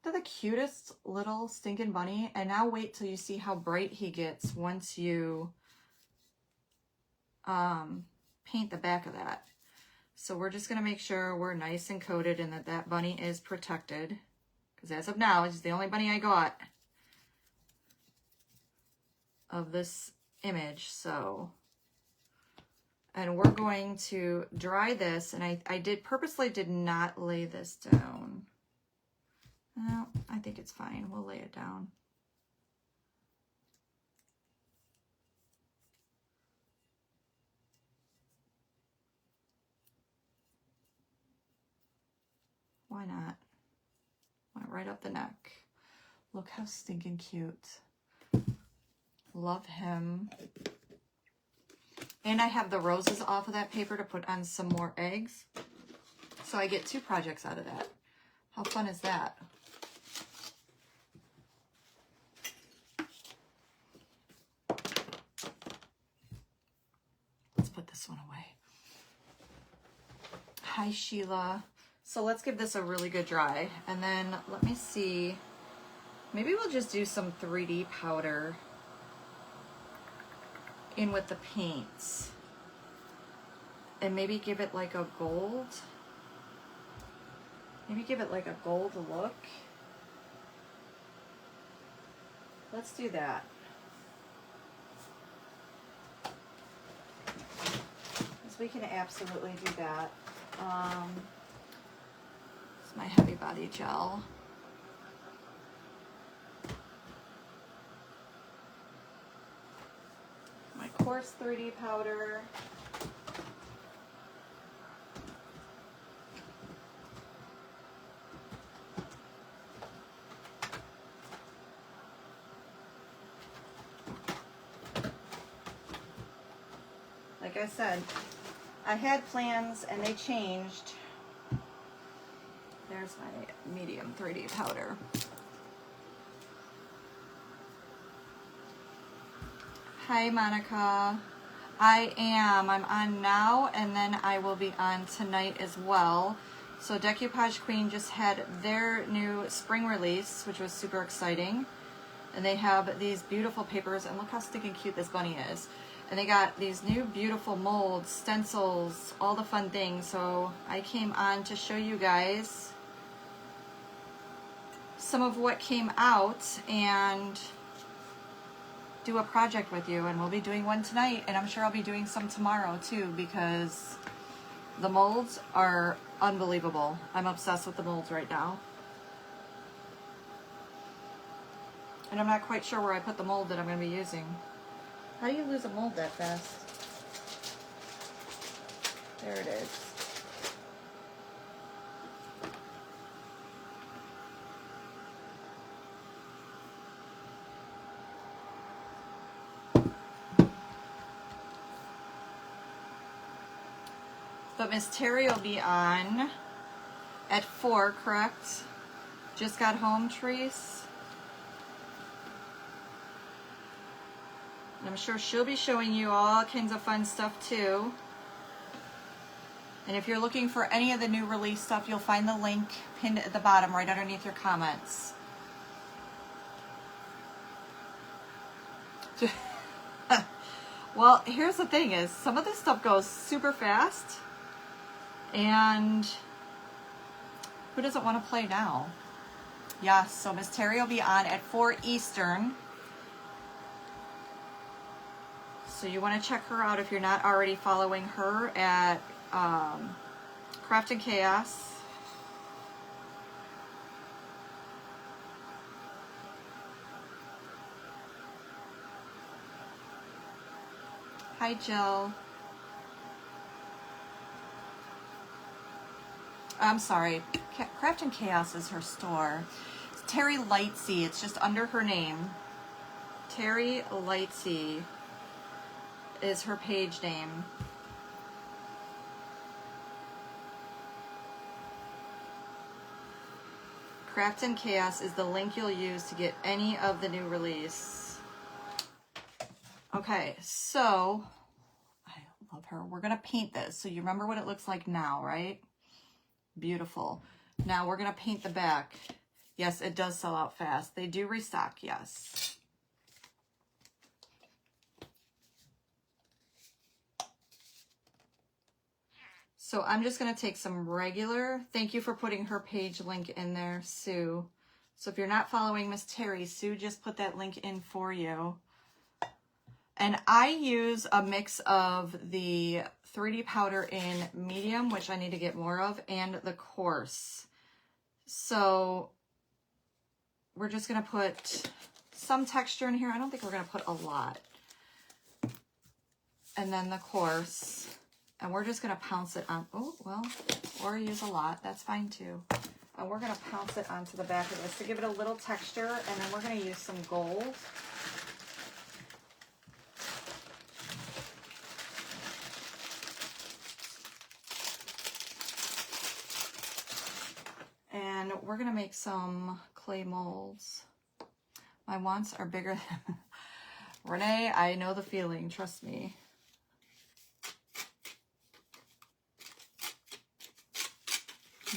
They're the cutest little stinking bunny. And now wait till you see how bright he gets once you paint the back of that. So we're just going to make sure we're nice and coated and that that bunny is protected. Because as of now, it's the only bunny I got of this image. So, and we're going to dry this. And I purposely did not lay this down. No, I think it's fine. We'll lay it down. Why not? Went right up the neck. Look how stinking cute. Love him. And I have the roses off of that paper to put on some more eggs. So I get 2 projects out of that. How fun is that? Let's put this one away. Hi, Sheila. So let's give this a really good dry. And then let me see, maybe we'll just do some 3D powder in with the paints. And maybe give it like a gold. Maybe give it like a gold look. Let's do that. Because we can absolutely do that. It's my heavy body gel. My coarse 3D powder. Like I said, I had plans and they changed. There's my medium 3D powder. Hi, Monica. I'm on now, and then I will be on tonight as well. So Decoupage Queen just had their new spring release, which was super exciting. And they have these beautiful papers, and look how stinking cute this bunny is. And they got these new beautiful molds, stencils, all the fun things. So I came on to show you guys some of what came out and do a project with you. And we'll be doing one tonight, and I'm sure I'll be doing some tomorrow too, because the molds are unbelievable. I'm obsessed with the molds right now. And I'm not quite sure where I put the mold that I'm going to be using. How do you lose a mold that fast? There it is. But Miss Terry will be on at 4, correct? Just got home, Therese. And I'm sure she'll be showing you all kinds of fun stuff too. And if you're looking for any of the new release stuff, you'll find the link pinned at the bottom right underneath your comments. Well, here's the thing is, some of this stuff goes super fast. And who doesn't want to play now? Yes, so Miss Terry will be on at 4 Eastern. So you want to check her out if you're not already following her at Craft and Chaos. Hi, Jill. I'm sorry, Craft and Chaos is her store. It's Terry Lightsey, it's just under her name. Terry Lightsey is her page name. Craft and Chaos is the link you'll use to get any of the new release. Okay, so I love her. We're gonna paint this. So you remember what it looks like now, right? Beautiful. Now we're gonna paint the back. Yes, it does sell out fast. They do restock, yes. So I'm just going to take some regular, thank you for putting her page link in there, Sue. So if you're not following Miss Terry, Sue just put that link in for you. And I use a mix of the 3D powder in medium, which I need to get more of, and the coarse. So we're just going to put some texture in here. I don't think we're going to put a lot. And then the coarse. And we're just going to pounce it on, oh, well, or use a lot. That's fine too. And we're going to pounce it onto the back of this to give it a little texture. And then we're going to use some gold. And we're going to make some clay molds. My wants are bigger than Renee. I know the feeling. Trust me.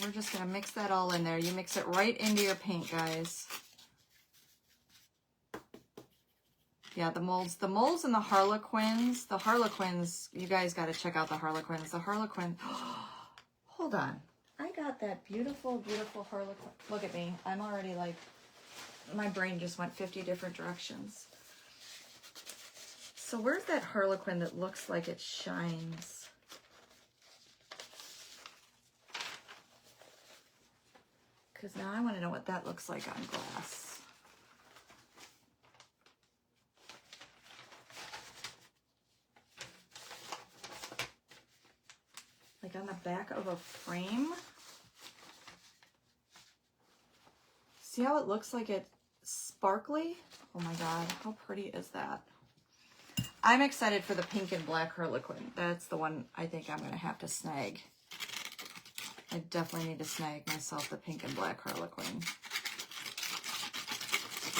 We're just going to mix that all in there. You mix it right into your paint, guys. Yeah, the molds and the Harlequins. The Harlequins, you guys got to check out the Harlequins. The Harlequin, hold on. I got that beautiful, beautiful Harlequin. Look at me. I'm already like, my brain just went 50 different directions. So where's that Harlequin that looks like it shines? Because now I want to know what that looks like on glass. Like on the back of a frame. See how it looks like it's sparkly? Oh my God, how pretty is that? I'm excited for the pink and black Harlequin. That's the one I think I'm going to have to snag. I definitely need to snag myself the pink and black Harlequin.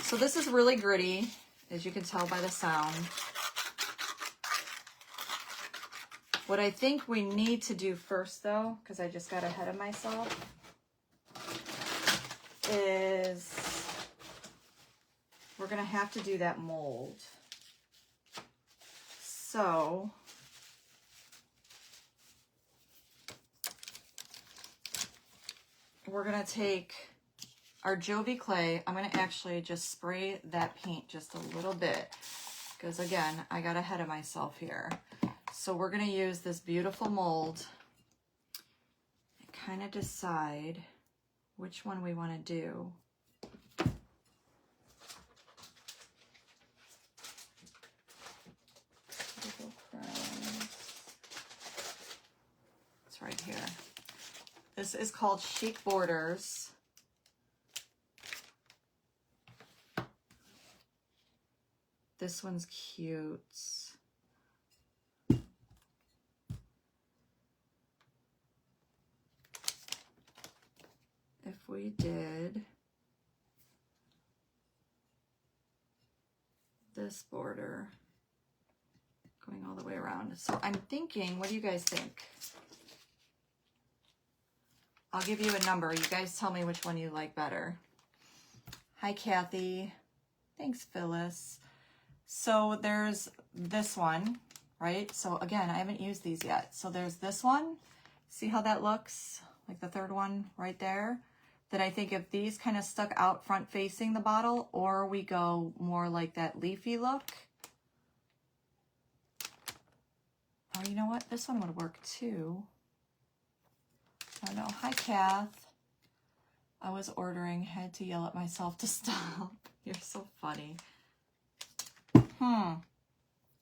So this is really gritty, as you can tell by the sound. What I think we need to do first, though, because I just got ahead of myself, is we're going to have to do that mold. So we're going to take our Jovi clay. I'm going to actually just spray that paint just a little bit because, again, I got ahead of myself here. So we're going to use this beautiful mold and kind of decide which one we want to do. It's right here. This is called Chic Borders. This one's cute. If we did this border going all the way around. So I'm thinking, what do you guys think? I'll give you a number. You guys tell me which one you like better. Hi, Kathy. Thanks, Phyllis. So there's this one, right? So again, I haven't used these yet. So there's this one. See how that looks? Like the third one right there. That I think if these kind of stuck out front facing the bottle, or we go more like that leafy look. Or you know what? This one would work too. Oh no. Hi, Kath. I was ordering, had to yell at myself to stop. You're so funny.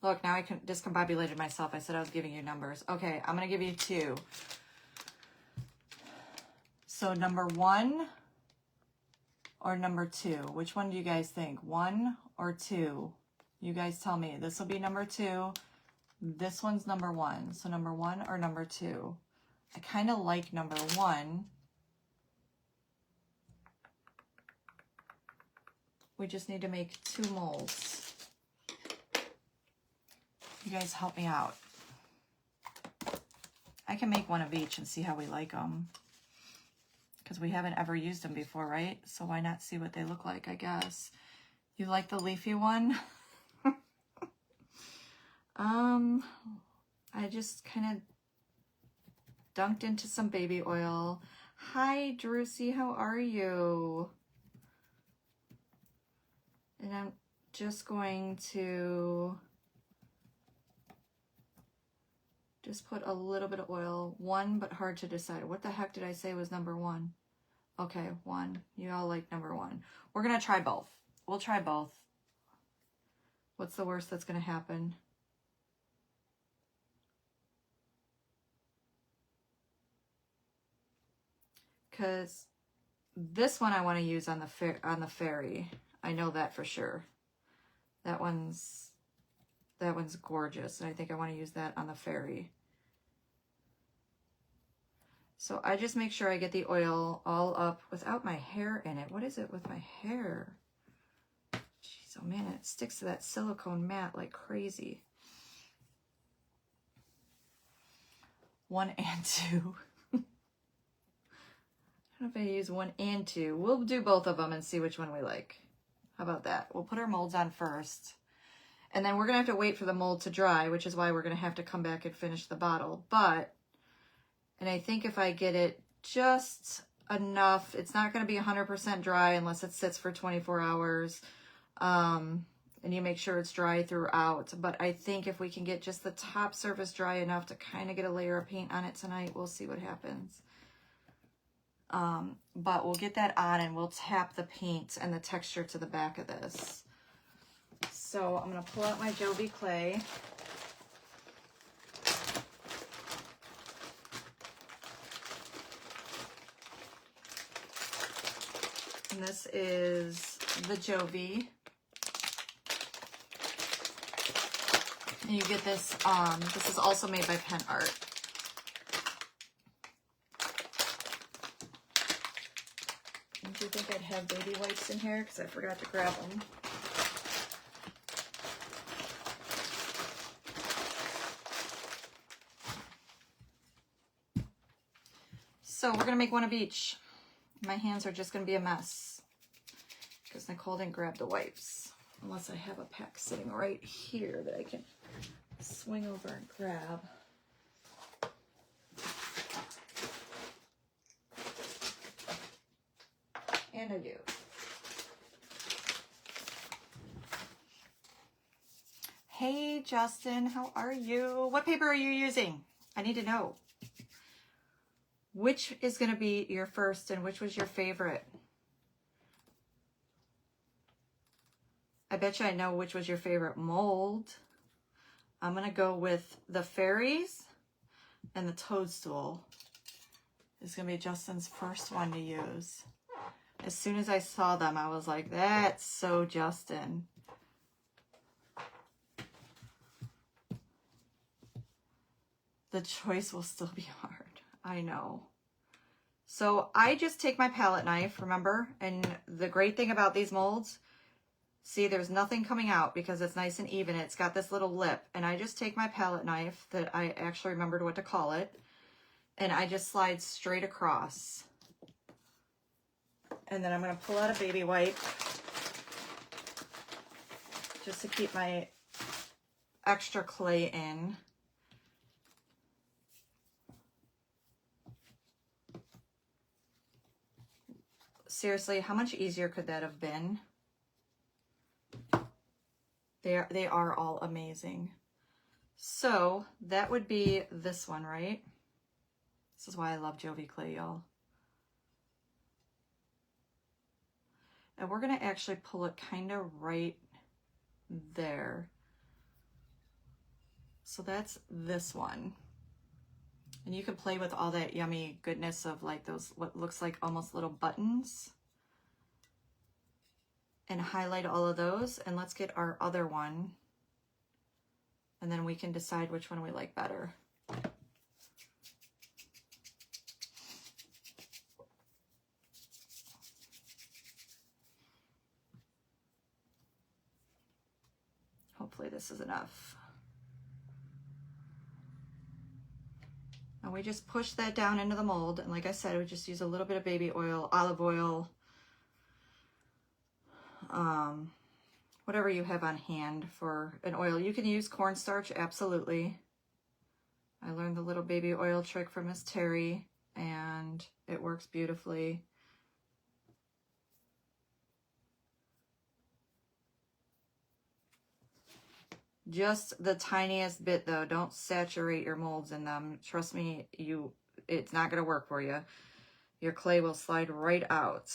Look, now I discombobulated myself. I said I was giving you numbers. Okay, I'm going to give you 2. So number 1 or number 2? Which one do you guys think? 1 or 2? You guys tell me. This will be number 2. This one's number 1. So number 1 or number 2? I kind of like number 1. We just need to make 2 molds. You guys help me out. I can make one of each and see how we like them. Because we haven't ever used them before, right? So why not see what they look like, I guess. You like the leafy one? I just kind of dunked into some baby oil. Hi, Drusy, how are you? And I'm just going to just put a little bit of oil. 1, but hard to decide. What the heck did I say was number 1? Okay, 1. You all like number 1. We're going to try both. We'll try both. What's the worst that's going to happen? Because this one I want to use on the fairy. I know that for sure. That one's gorgeous, and I think I want to use that on the fairy. So I just make sure I get the oil all up without my hair in it. What is it with my hair? Jeez, oh man, it sticks to that silicone mat like crazy. 1 and 2. I don't know if I use 1 and 2. We'll do both of them and see which one we like. How about that? We'll put our molds on first. And then we're going to have to wait for the mold to dry, which is why we're going to have to come back and finish the bottle. And I think if I get it just enough, it's not going to be 100% dry unless it sits for 24 hours. And you make sure it's dry throughout. But I think if we can get just the top surface dry enough to kind of get a layer of paint on it tonight, we'll see what happens. But we'll get that on and we'll tap the paint and the texture to the back of this. So I'm going to pull out my Jovi clay. And this is the Jovi. And you get this, this is also made by Pen Art. Do you think I'd have baby wipes in here? Because I forgot to grab them. So we're going to make one of each. My hands are just going to be a mess because Nicole didn't grab the wipes. Unless I have a pack sitting right here that I can swing over and grab. And I do. Hey, Justin, how are you? What paper are you using? I need to know. Which is going to be your first and which was your favorite? I bet you I know which was your favorite mold. I'm going to go with the fairies and the toadstool. This is going to be Justin's first one to use. As soon as I saw them, I was like, that's so Justin. The choice will still be hard. I know. So I just take my palette knife, remember? And the great thing about these molds, see, there's nothing coming out because it's nice and even. It's got this little lip. And I just take my palette knife that I actually remembered what to call it. And I just slide straight across. And then I'm going to pull out a baby wipe just to keep my extra clay in. Seriously, how much easier could that have been? They are all amazing. So that would be this one, right? This is why I love Jovi clay, y'all. And we're going to actually pull it kind of right there. So that's this one. And you can play with all that yummy goodness of like those, what looks like almost little buttons. And highlight all of those. And let's get our other one. And then we can decide which one we like better. Hopefully this is enough. And we just push that down into the mold. And like I said, we just use a little bit of baby oil, olive oil, whatever you have on hand for an oil. You can use cornstarch, absolutely. I learned the little baby oil trick from Miss Terry, and it works beautifully. Just the tiniest bit though. Don't saturate your molds in them. Trust me, it's not going to work for you. Your clay will slide right out.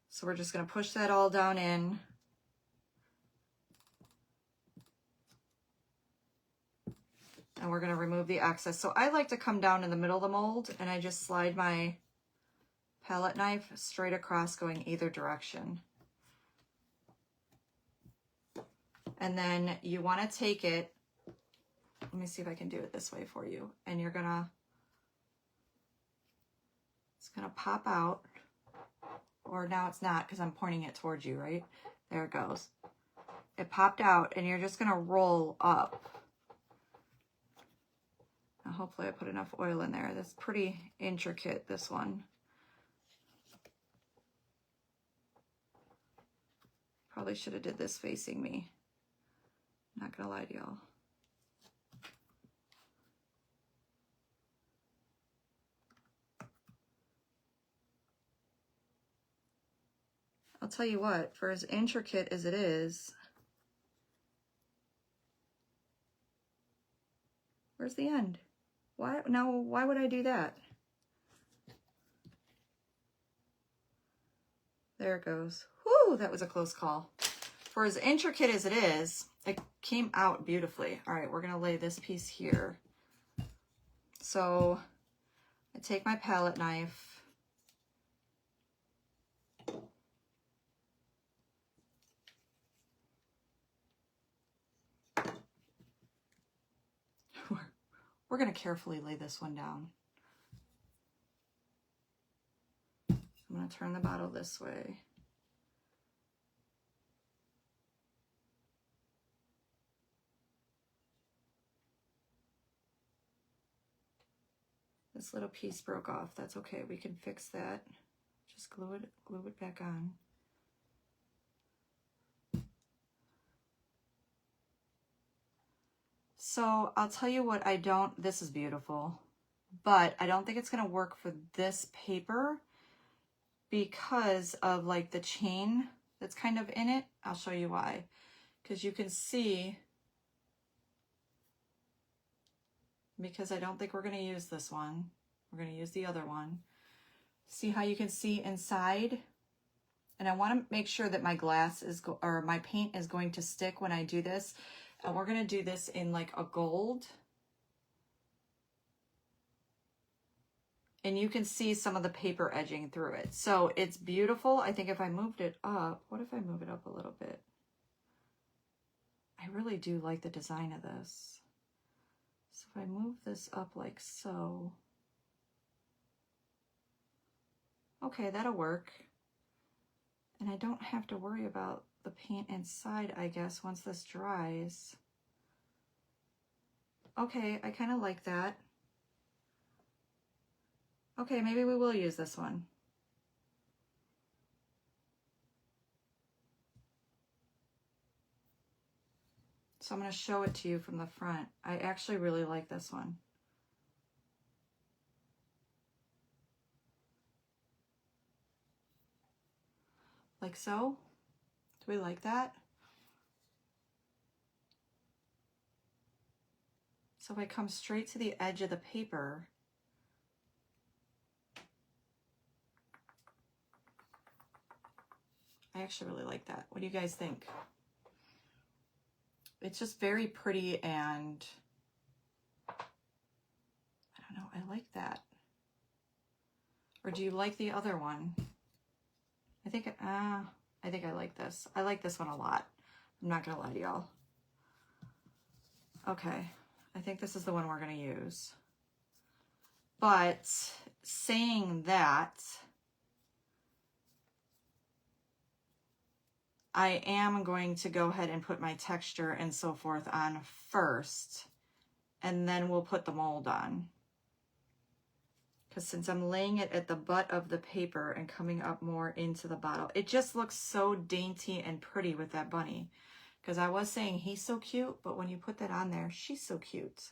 So we're just going to push that all down in. And we're going to remove the excess. So I like to come down in the middle of the mold and I just slide my palette knife straight across going either direction. And then you want to take it, let me see if I can do it this way for you. And you're gonna, it's gonna pop out, or now it's not because I'm pointing it towards you, right? There it goes. It popped out and you're just gonna roll up. Now hopefully I put enough oil in there. That's pretty intricate, this one. Probably should have did this facing me. Not gonna lie to y'all. I'll tell you what, for as intricate as it is, where's the end? Why would I do that? There it goes. Whoo, that was a close call. For as intricate as it is, it came out beautifully. All right, we're gonna lay this piece here. So I take my palette knife. We're gonna carefully lay this one down. I'm gonna turn the bottle this way. This little piece broke off. That's okay. We can fix that. Just glue it back on. So I'll tell you what, this is beautiful, but I don't think it's gonna work for this paper because of like the chain that's kind of in it. I'll show you why. Because you can see, because I don't think we're gonna use this one. We're gonna use the other one. See how you can see inside? And I wanna make sure that my glass is, or my paint is going to stick when I do this. And we're gonna do this in like a gold. And you can see some of the paper edging through it. So it's beautiful. I think if I moved it up, what if I move it up a little bit? I really do like the design of this. So if I move this up like so, okay, that'll work. And I don't have to worry about the paint inside, I guess, once this dries. Okay, I kind of like that. Okay, maybe we will use this one. So I'm going to show it to you from the front. I actually really like this one. Like so. Do we like that? So if I come straight to the edge of the paper, I actually really like that. What do you guys think? It's just very pretty, and I don't know, I like that. Or do you like the other one? I think I like this. I like this one a lot. I'm not gonna lie to y'all. Okay, I think this is the one we're gonna use. But saying that, I am going to go ahead and put my texture and so forth on first, and then we'll put the mold on. Because since I'm laying it at the butt of the paper and coming up more into the bottle, it just looks so dainty and pretty with that bunny. Because I was saying he's so cute, but when you put that on there, she's so cute.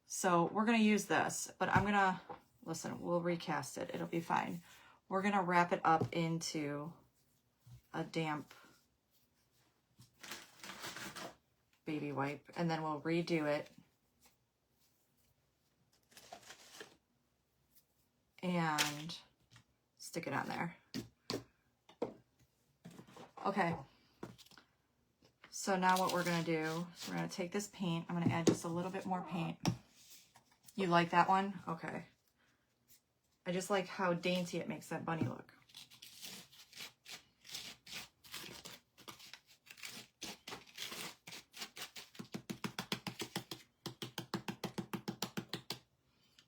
So we're going to use this, but I'm going to, listen, we'll recast it. It'll be fine. We're going to wrap it up into a damp baby wipe, and then we'll redo it. And stick it on there. Okay. So now what we're going to do is we're going to take this paint. I'm going to add just a little bit more paint. You like that one? Okay. I just like how dainty it makes that bunny look.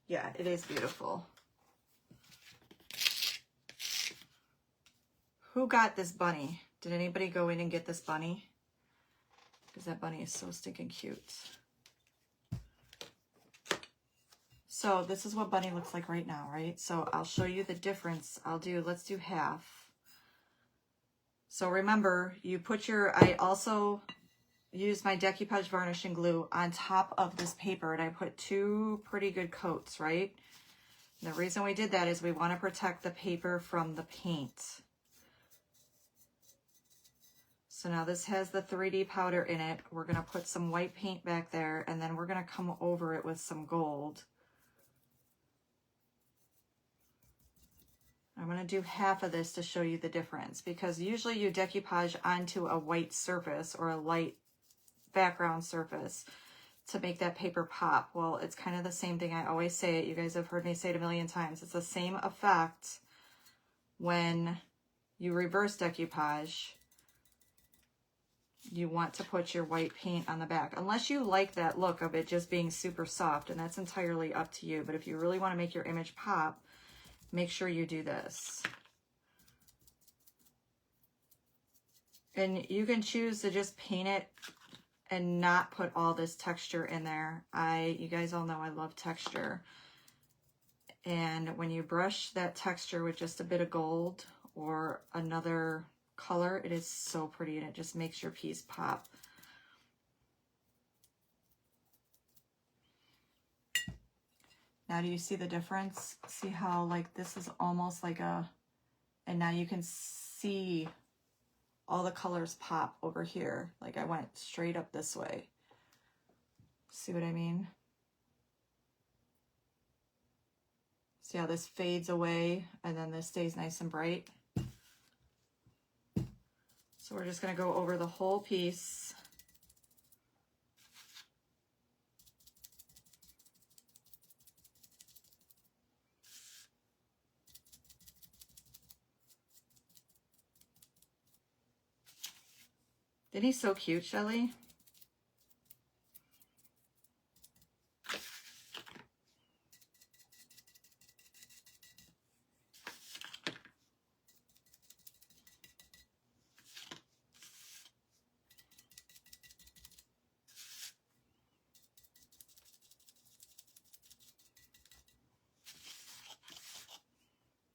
Yeah, it is beautiful. Who got this bunny? Did anybody go in and get this bunny? Because that bunny is so stinking cute. So this is what bunny looks like right now, right? So I'll show you the difference. Let's do half. So remember, you put your, I also used my decoupage varnishing glue on top of this paper, and I put 2 pretty good coats, right? And the reason we did that is we want to protect the paper from the paint. So now this has the 3D powder in it. We're going to put some white paint back there, and then we're going to come over it with some gold. I'm going to do half of this to show you the difference, because usually you decoupage onto a white surface or a light background surface to make that paper pop. Well, it's kind of the same thing. I always say it. You guys have heard me say it a million times. It's the same effect when you reverse decoupage. You want to put your white paint on the back, unless you like that look of it just being super soft, and that's entirely up to you. But if you really want to make your image pop, make sure you do this. And you can choose to just paint it and not put all this texture in there. You guys all know I love texture. And when you brush that texture with just a bit of gold or another color, it is so pretty, and it just makes your piece pop. Now do you see the difference? See how like this is almost like a, and now you can see all the colors pop over here. Like I went straight up this way. See what I mean? See how this fades away and then this stays nice and bright? So we're just going to go over the whole piece. Isn't he so cute, Shelly?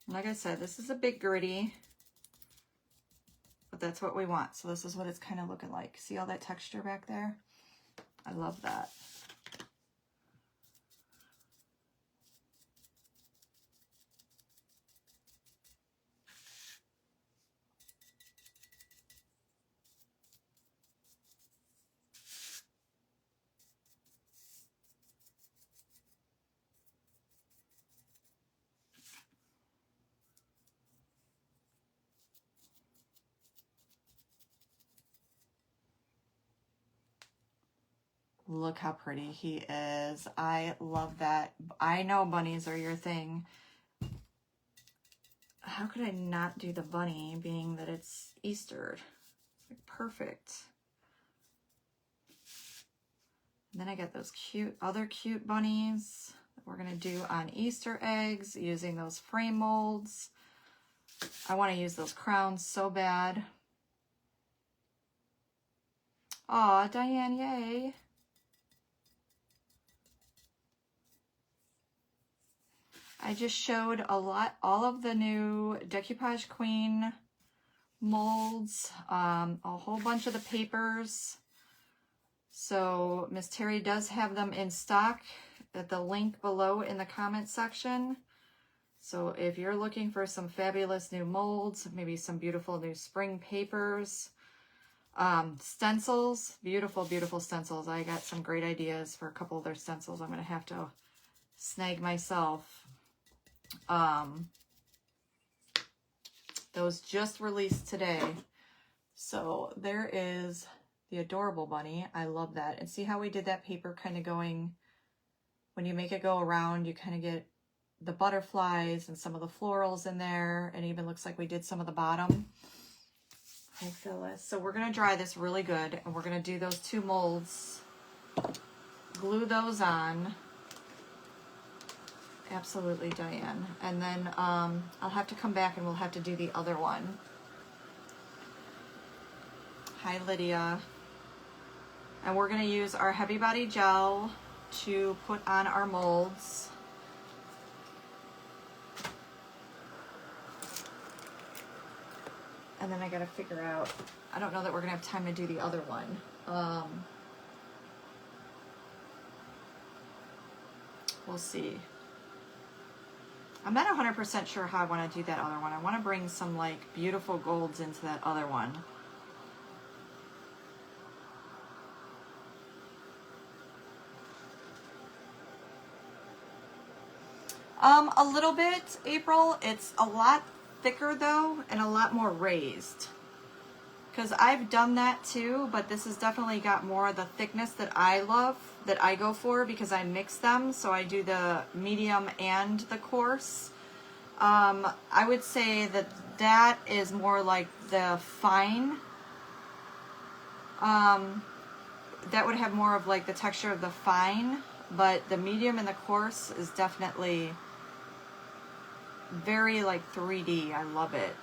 Like I said, this is a bit gritty, but that's what we want. So this is what it's kind of looking like. See all that texture back there? I love that. Look how pretty he is. I love that. I know bunnies are your thing. How could I not do the bunny, being that it's Easter? It's like perfect. And then I got those other cute bunnies that we're gonna do on Easter eggs using those frame molds. I want to use those crowns so bad. Aw, Diane, yay. I just showed all of the new Decoupage Queen molds, a whole bunch of the papers. So Miss Terry does have them in stock at the link below in the comment section. So if you're looking for some fabulous new molds, maybe some beautiful new spring papers, stencils, beautiful, beautiful stencils. I got some great ideas for a couple of their stencils. I'm going to have to snag myself. Those just released today. So there is the adorable bunny. I love that. And see how we did that paper kind of going, when you make it go around, you kind of get the butterflies and some of the florals in there. And it even looks like we did some of the bottom. Hi, Phyllis. So we're going to dry this really good, and we're going to do those 2 molds, glue those on. Absolutely, Diane. And then I'll have to come back and we'll have to do the other one. Hi, Lydia. And we're going to use our Heavy Body Gel to put on our molds. And then I gotta figure out, I don't know that we're gonna have time to do the other one. We'll see. I'm not 100% sure how I want to do that other one. I want to bring some like beautiful golds into that other one. A little bit, April. It's a lot thicker though, and a lot more raised. Because I've done that too, but this has definitely got more of the thickness that I love, that I go for, because I mix them. So I do the medium and the coarse. I would say that that is more like the fine. That would have more of like the texture of the fine, but the medium and the coarse is definitely very like 3D. I love it.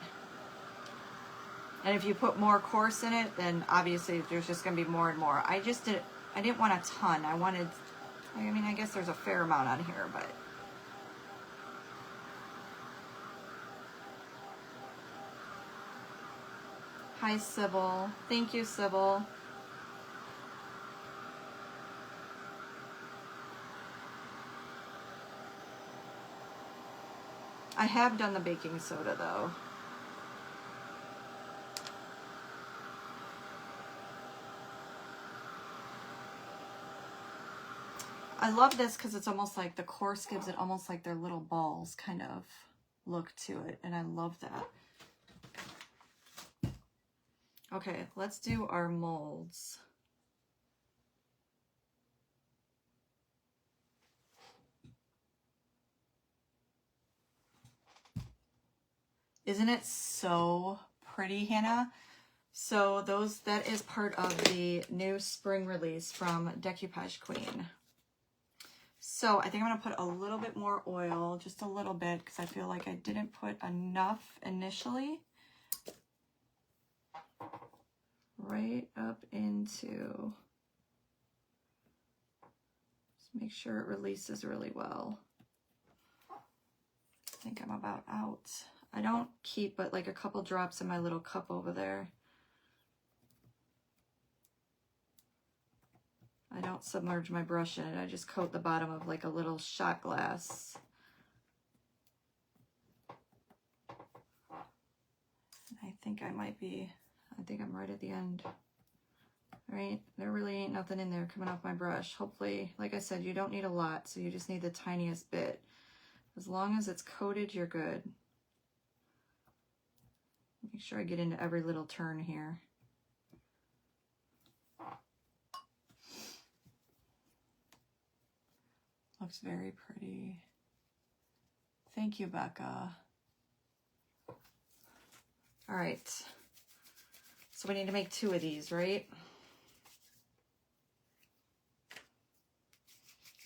And if you put more coarse in it, then obviously there's just going to be more and more. I didn't want a ton. I mean, I guess there's a fair amount on here, but. Hi, Sybil. Thank you, Sybil. I have done the baking soda though. I love this because it's almost like the coarse gives it almost like their little balls kind of look to it, and I love that. Okay, let's do our molds. Isn't it so pretty, Hannah? So that is part of the new spring release from Decoupage Queen. So I think I'm going to put a little bit more oil, just a little bit, because I feel like I didn't put enough initially. Right up into, just make sure it releases really well. I think I'm about out. I don't keep but like a couple drops in my little cup over there. I don't submerge my brush in it. I just coat the bottom of like a little shot glass. I think I'm right at the end. Right? There really ain't nothing in there coming off my brush. Hopefully, like I said, you don't need a lot, so you just need the tiniest bit. As long as it's coated, you're good. Make sure I get into every little turn here. Looks very pretty. Thank you, Becca. All right. So we need to make 2 of these, right?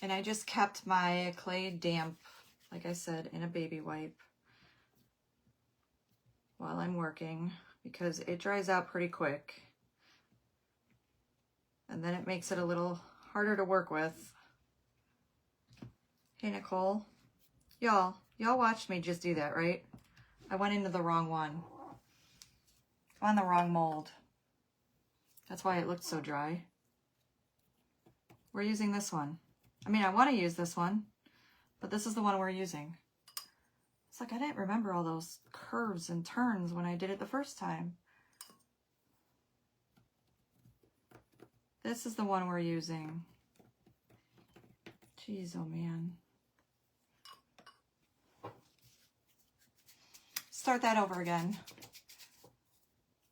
And I just kept my clay damp, like I said, in a baby wipe while I'm working, because it dries out pretty quick. And then it makes it a little harder to work with. Hey, Nicole. Y'all watched me just do that, right? I went into the wrong one. I'm on the wrong mold. That's why it looked so dry. We're using this one. I mean, I want to use this one, but this is the one we're using. It's like I didn't remember all those curves and turns when I did it the first time. This is the one we're using. Jeez, oh man. Start that over again.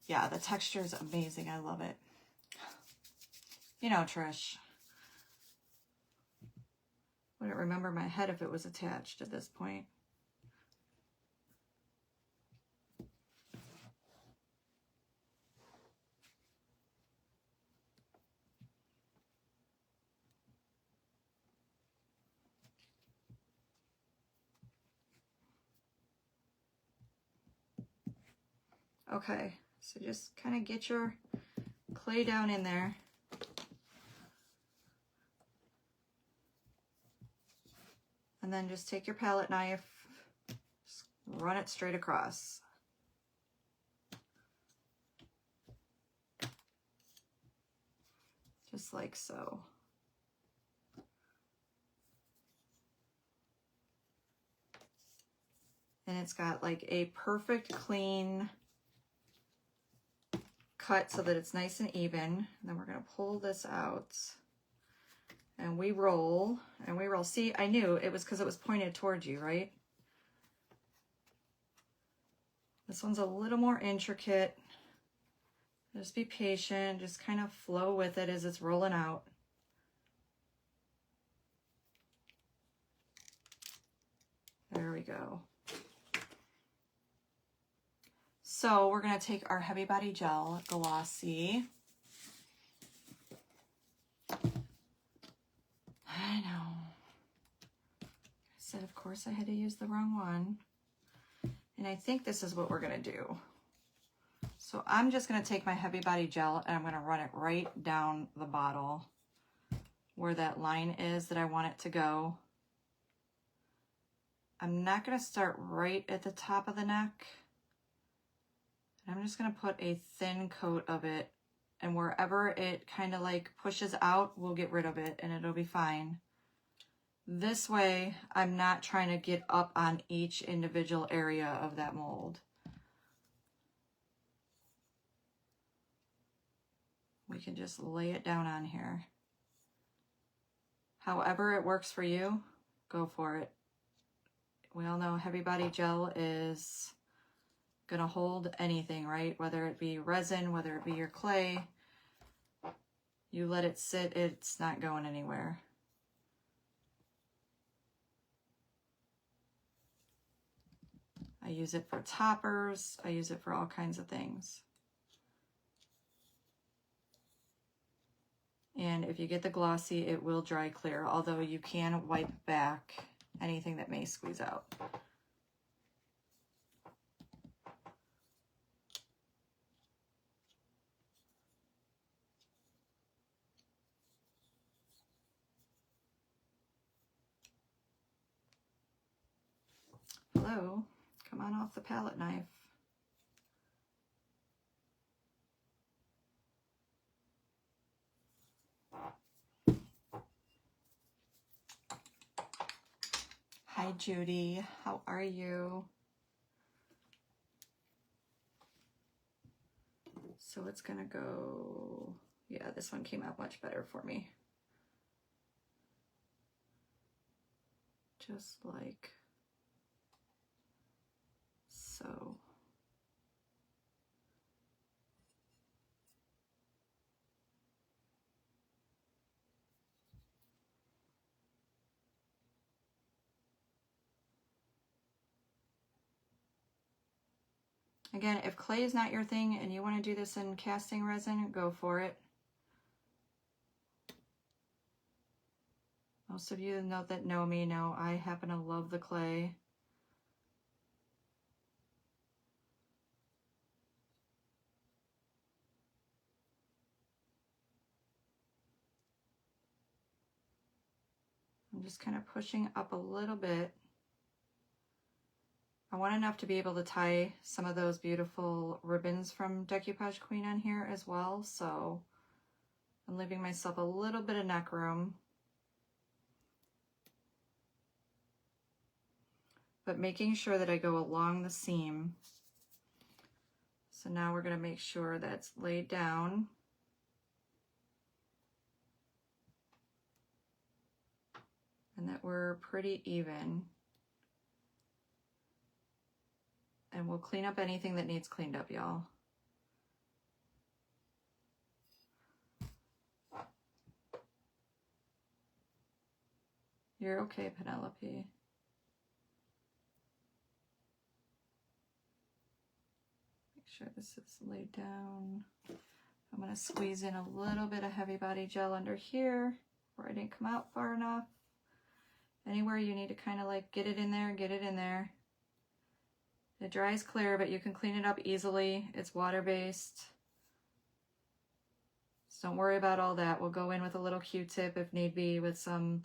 Yeah, the texture is amazing. I love it. You know, Trish. Wouldn't remember my head if it was attached at this point. Okay, so just kind of get your clay down in there. And then just take your palette knife, just run it straight across. just like so. And it's got like a perfect clean cut so that it's nice and even. And then we're going to pull this out and we roll and we roll. See, I knew it was because it was pointed towards you, right? This one's a little more intricate. Just be patient, just kind of flow with it as it's rolling out. There we go. So we're going to take our Heavy Body Gel Glossy. I know. I said, of course, I had to use the wrong one. And I think this is what we're going to do. So I'm just going to take my Heavy Body Gel and I'm going to run it right down the bottle where that line is that I want it to go. I'm not going to start right at the top of the neck. I'm just going to put a thin coat of it, and wherever it kind of like pushes out, we'll get rid of it and it'll be fine. This way, I'm not trying to get up on each individual area of that mold. We can just lay it down on here. However it works for you, go for it. We all know Heavy Body Gel is going to hold anything, right? Whether it be resin, whether it be your clay, you let it sit, it's not going anywhere. I use it for toppers. I use it for all kinds of things. And if you get the glossy, it will dry clear, although you can wipe back anything that may squeeze out. Hello, come on off the palette knife. Hi, Judy. How are you? So it's gonna go, yeah, this one came out much better for me. Just like so. Again, if clay is not your thing and you want to do this in casting resin, go for it. Most of you that know me know I happen to love the clay. I'm just kind of pushing up a little bit. I want enough to be able to tie some of those beautiful ribbons from Decoupage Queen on here as well, so I'm leaving myself a little bit of neck room. But making sure that I go along the seam. So now we're going to make sure that's laid down. And that we're pretty even. And we'll clean up anything that needs cleaned up, y'all. You're okay, Penelope. Make sure this is laid down. I'm going to squeeze in a little bit of Heavy Body Gel under here where I didn't come out far enough. Anywhere you need to kind of like get it in there, get it in there. It dries clear, but you can clean it up easily. It's water-based. So don't worry about all that. We'll go in with a little Q-tip if need be with some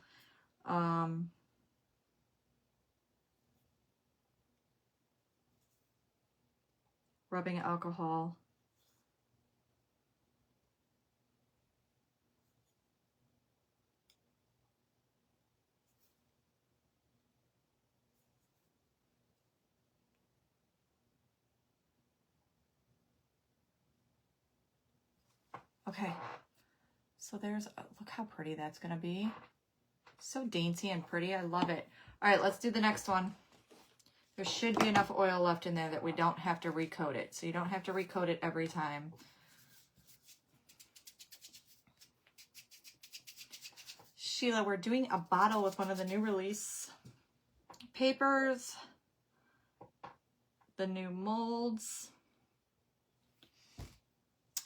rubbing alcohol. Okay, so there's, look how pretty that's gonna be. So dainty and pretty, I love it. All right, let's do the next one. There should be enough oil left in there that we don't have to recoat it. So you don't have to recoat it every time. Sheila, we're doing a bottle with one of the new release papers, the new molds.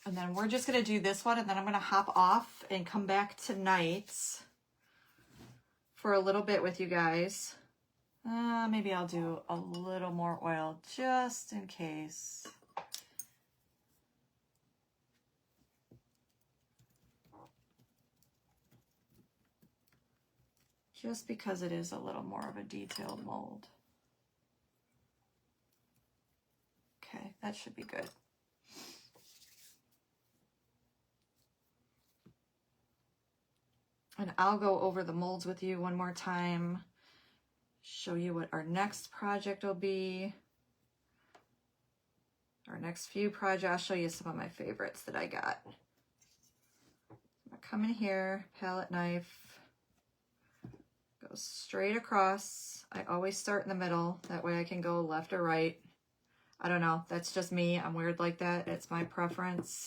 And then we're just going to do this one, and then I'm going to hop off and come back tonight for a little bit with you guys. Maybe I'll do a little more oil just in case. Just because it is a little more of a detailed mold. Okay, that should be good. And I'll go over the molds with you one more time. Show you what our next project will be. Our next few projects, I'll show you some of my favorites that I got. I'm gonna come in here, palette knife, go straight across. I always start in the middle, that way I can go left or right. I don't know, that's just me, I'm weird like that, it's my preference.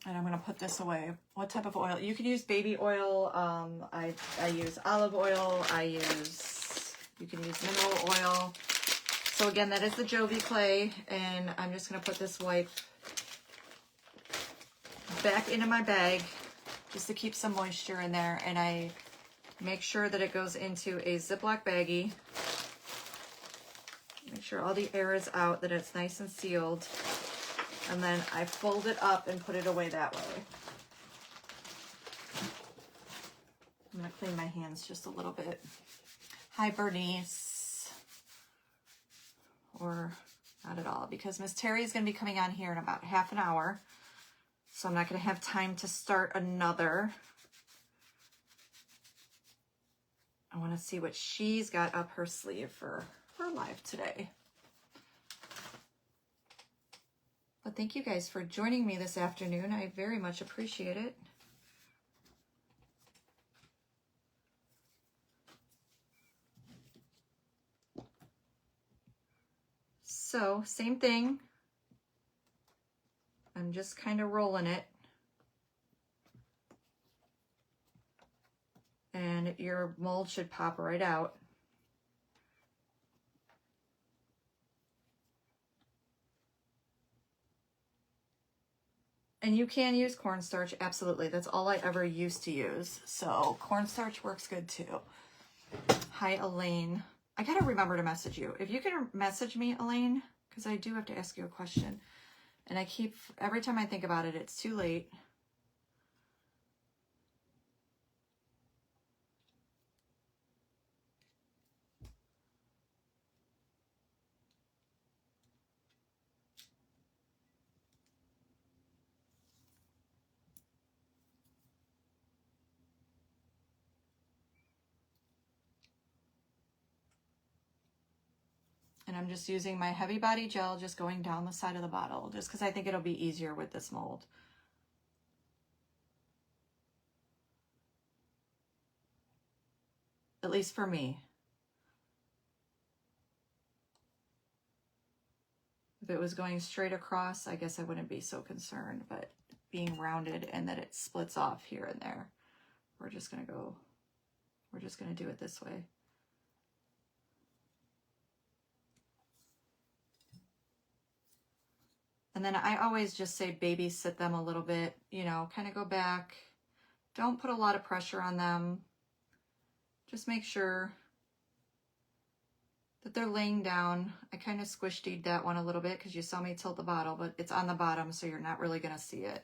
And I'm gonna put this away. What type of oil? You can use baby oil. I use olive oil. You can use mineral oil. So again, that is the Jovi clay, and I'm just gonna put this wipe back into my bag just to keep some moisture in there, and I make sure that it goes into a Ziploc baggie. Make sure all the air is out, that it's nice and sealed. And then I fold it up and put it away that way. I'm gonna clean my hands just a little bit. Hi, Bernice. Or not at all, because Miss Terry is gonna be coming on here in about half an hour. So I'm not gonna have time to start another. I wanna see what she's got up her sleeve for her live today. But thank you guys for joining me this afternoon. I very much appreciate it. So, same thing. I'm just kind of rolling it. And your mold should pop right out. And you can use cornstarch, absolutely. That's all I ever used to use. So cornstarch works good too. Hi, Elaine. I gotta remember to message you. If you can message me, Elaine, because I do have to ask you a question. And I keep, every time I think about it, it's too late. And I'm just using my heavy body gel, just going down the side of the bottle, just because I think it'll be easier with this mold. At least for me. If it was going straight across, I guess I wouldn't be so concerned, but being rounded and that it splits off here and there, we're just gonna do it this way. And then I always just say babysit them a little bit, you know, kind of go back. Don't put a lot of pressure on them. Just make sure that they're laying down. I kind of squished that one a little bit because you saw me tilt the bottle, but it's on the bottom, so you're not really going to see it.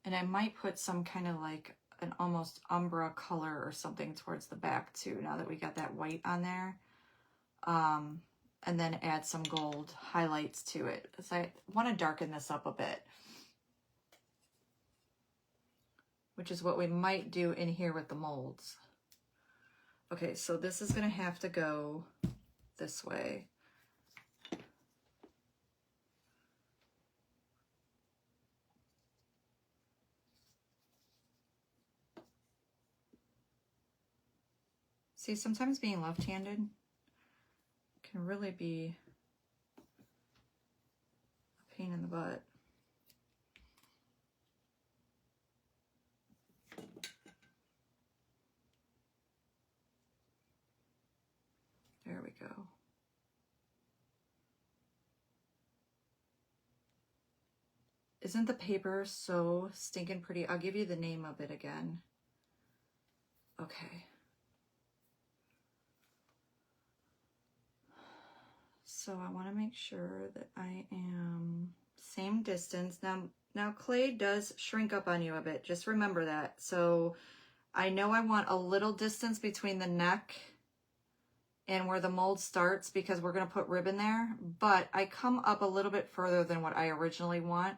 And I might put some kind of like an almost umbre color or something towards the back too, now that we got that white on there. and then add some gold highlights to it. So I want to darken this up a bit, which is what we might do in here with the molds. Okay, so this is going to have to go this way. See, sometimes being left-handed can really be a pain in the butt. There we go. Isn't the paper so stinking pretty? I'll give you the name of it again. Okay. So I want to make sure that I am same distance. Now clay does shrink up on you a bit. Just remember that. So I know I want a little distance between the neck and where the mold starts because we're going to put ribbon there, but I come up a little bit further than what I originally want.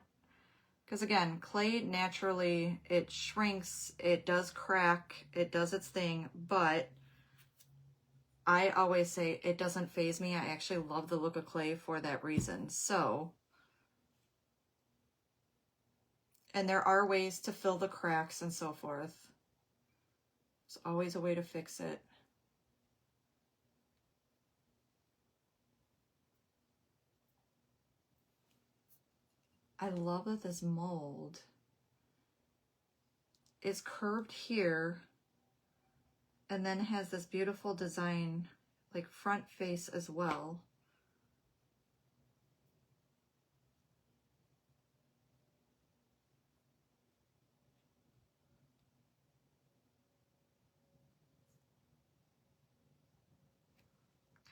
Because again, clay naturally, it shrinks, it does crack, it does its thing, but I always say it doesn't faze me. I actually love the look of clay for that reason. So, and there are ways to fill the cracks and so forth. There's always a way to fix it. I love that this mold is curved here and then has this beautiful design, like front face as well.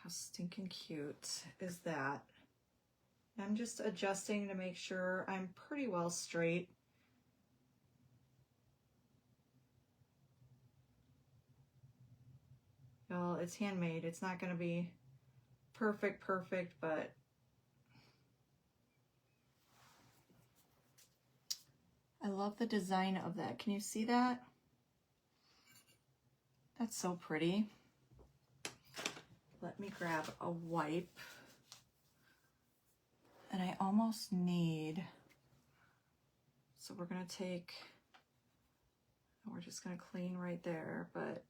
How stinking cute is that? I'm just adjusting to make sure I'm pretty well straight. Well, it's handmade. It's not going to be perfect, but I love the design of that. Can you see that? That's so pretty. Let me grab a wipe. And I almost need, so we're going to take, and we're just going to clean right there, but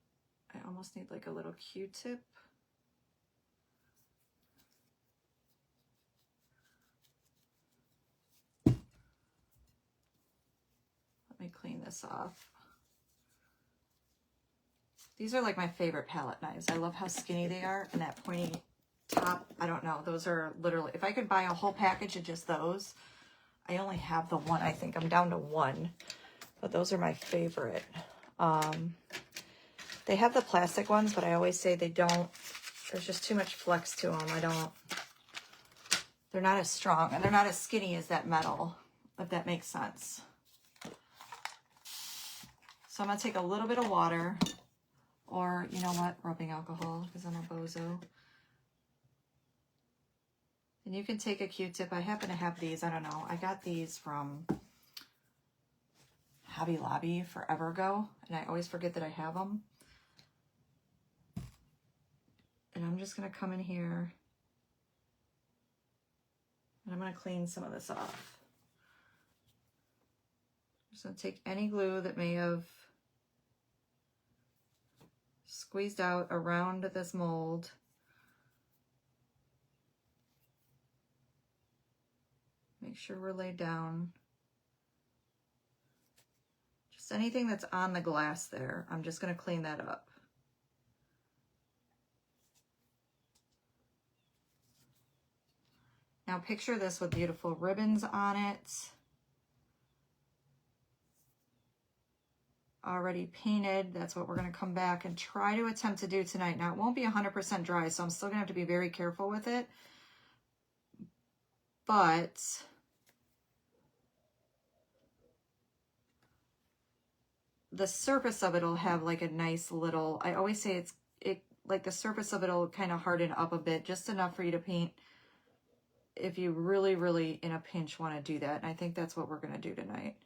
I almost need like a little Q-tip. Let me clean this off. These are like my favorite palette knives. I love how skinny they are and that pointy top. I don't know. Those are literally, if I could buy a whole package of just those, I only have the one. I think I'm down to one, but those are my favorite. They have the plastic ones, but I always say they don't, there's just too much flex to them. They're not as strong and they're not as skinny as that metal, if that makes sense. So I'm going to take a little bit of water, or you know what, rubbing alcohol, because I'm a bozo. And you can take a Q-tip. I happen to have these. I don't know. I got these from Hobby Lobby forever ago, and I always forget that I have them. And I'm just going to come in here, and I'm going to clean some of this off. I'm just going to take any glue that may have squeezed out around this mold. Make sure we're laid down. Just anything that's on the glass there, I'm just going to clean that up. Now picture this with beautiful ribbons on it. Already painted. That's what we're going to come back and try to attempt to do tonight. Now it won't be 100% dry, so I'm still going to have to be very careful with it. But the surface of it will have like a nice little, I always say it like the surface of it will kind of harden up a bit, just enough for you to paint if you really, really in a pinch want to do that. And I think that's what we're going to do tonight.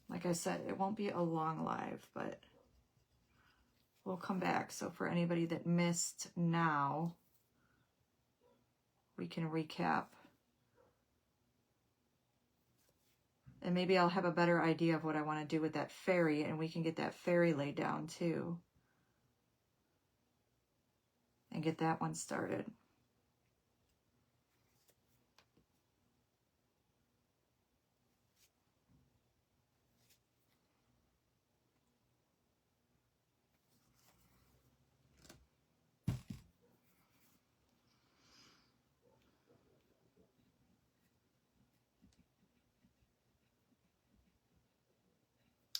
Like I said, it won't be a long live, but we'll come back. So for anybody that missed now, we can recap. And maybe I'll have a better idea of what I want to do with that fairy, and we can get that fairy laid down too. And get that one started.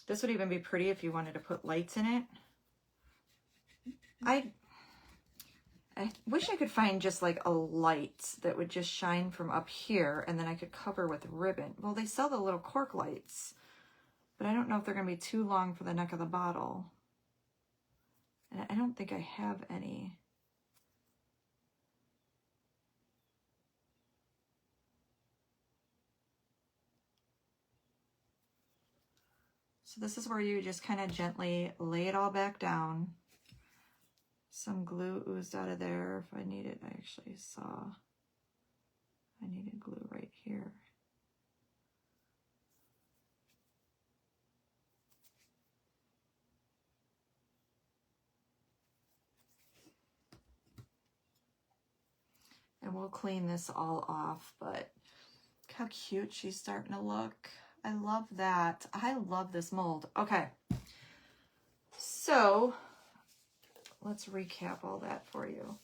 This would even be pretty if you wanted to put lights in it. I wish I could find just like a light that would just shine from up here, and then I could cover with ribbon. Well, they sell the little cork lights, but I don't know if they're going to be too long for the neck of the bottle. And I don't think I have any. So this is where you just kind of gently lay it all back down. Some glue oozed out of there. If I need it, I actually saw I needed glue right here. And we'll clean this all off, but look how cute she's starting to look. I love that. I love this mold. Okay, so let's recap all that for you.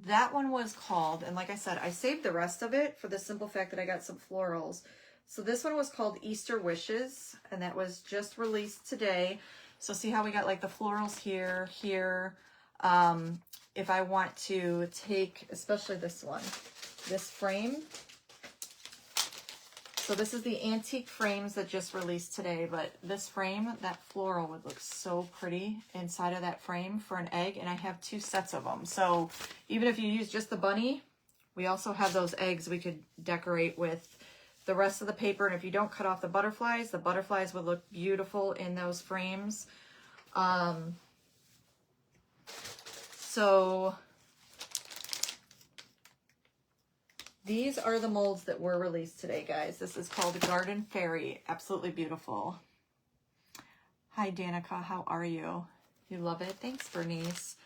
That one was called, and like I said, I saved the rest of it for the simple fact that I got some florals. So this one was called Easter Wishes, and that was just released today. So see how we got like the florals here, here. If I want to take, especially this one, this frame. So this is the antique frames that just released today, but this frame, that floral would look so pretty inside of that frame for an egg, and I have 2 sets of them. So even if you use just the bunny, we also have those eggs we could decorate with the rest of the paper, and if you don't cut off the butterflies would look beautiful in those frames. So these are the molds that were released today, guys. This is called Garden Fairy. Absolutely beautiful. Hi, Danica. How are you? You love it? Thanks, Bernice.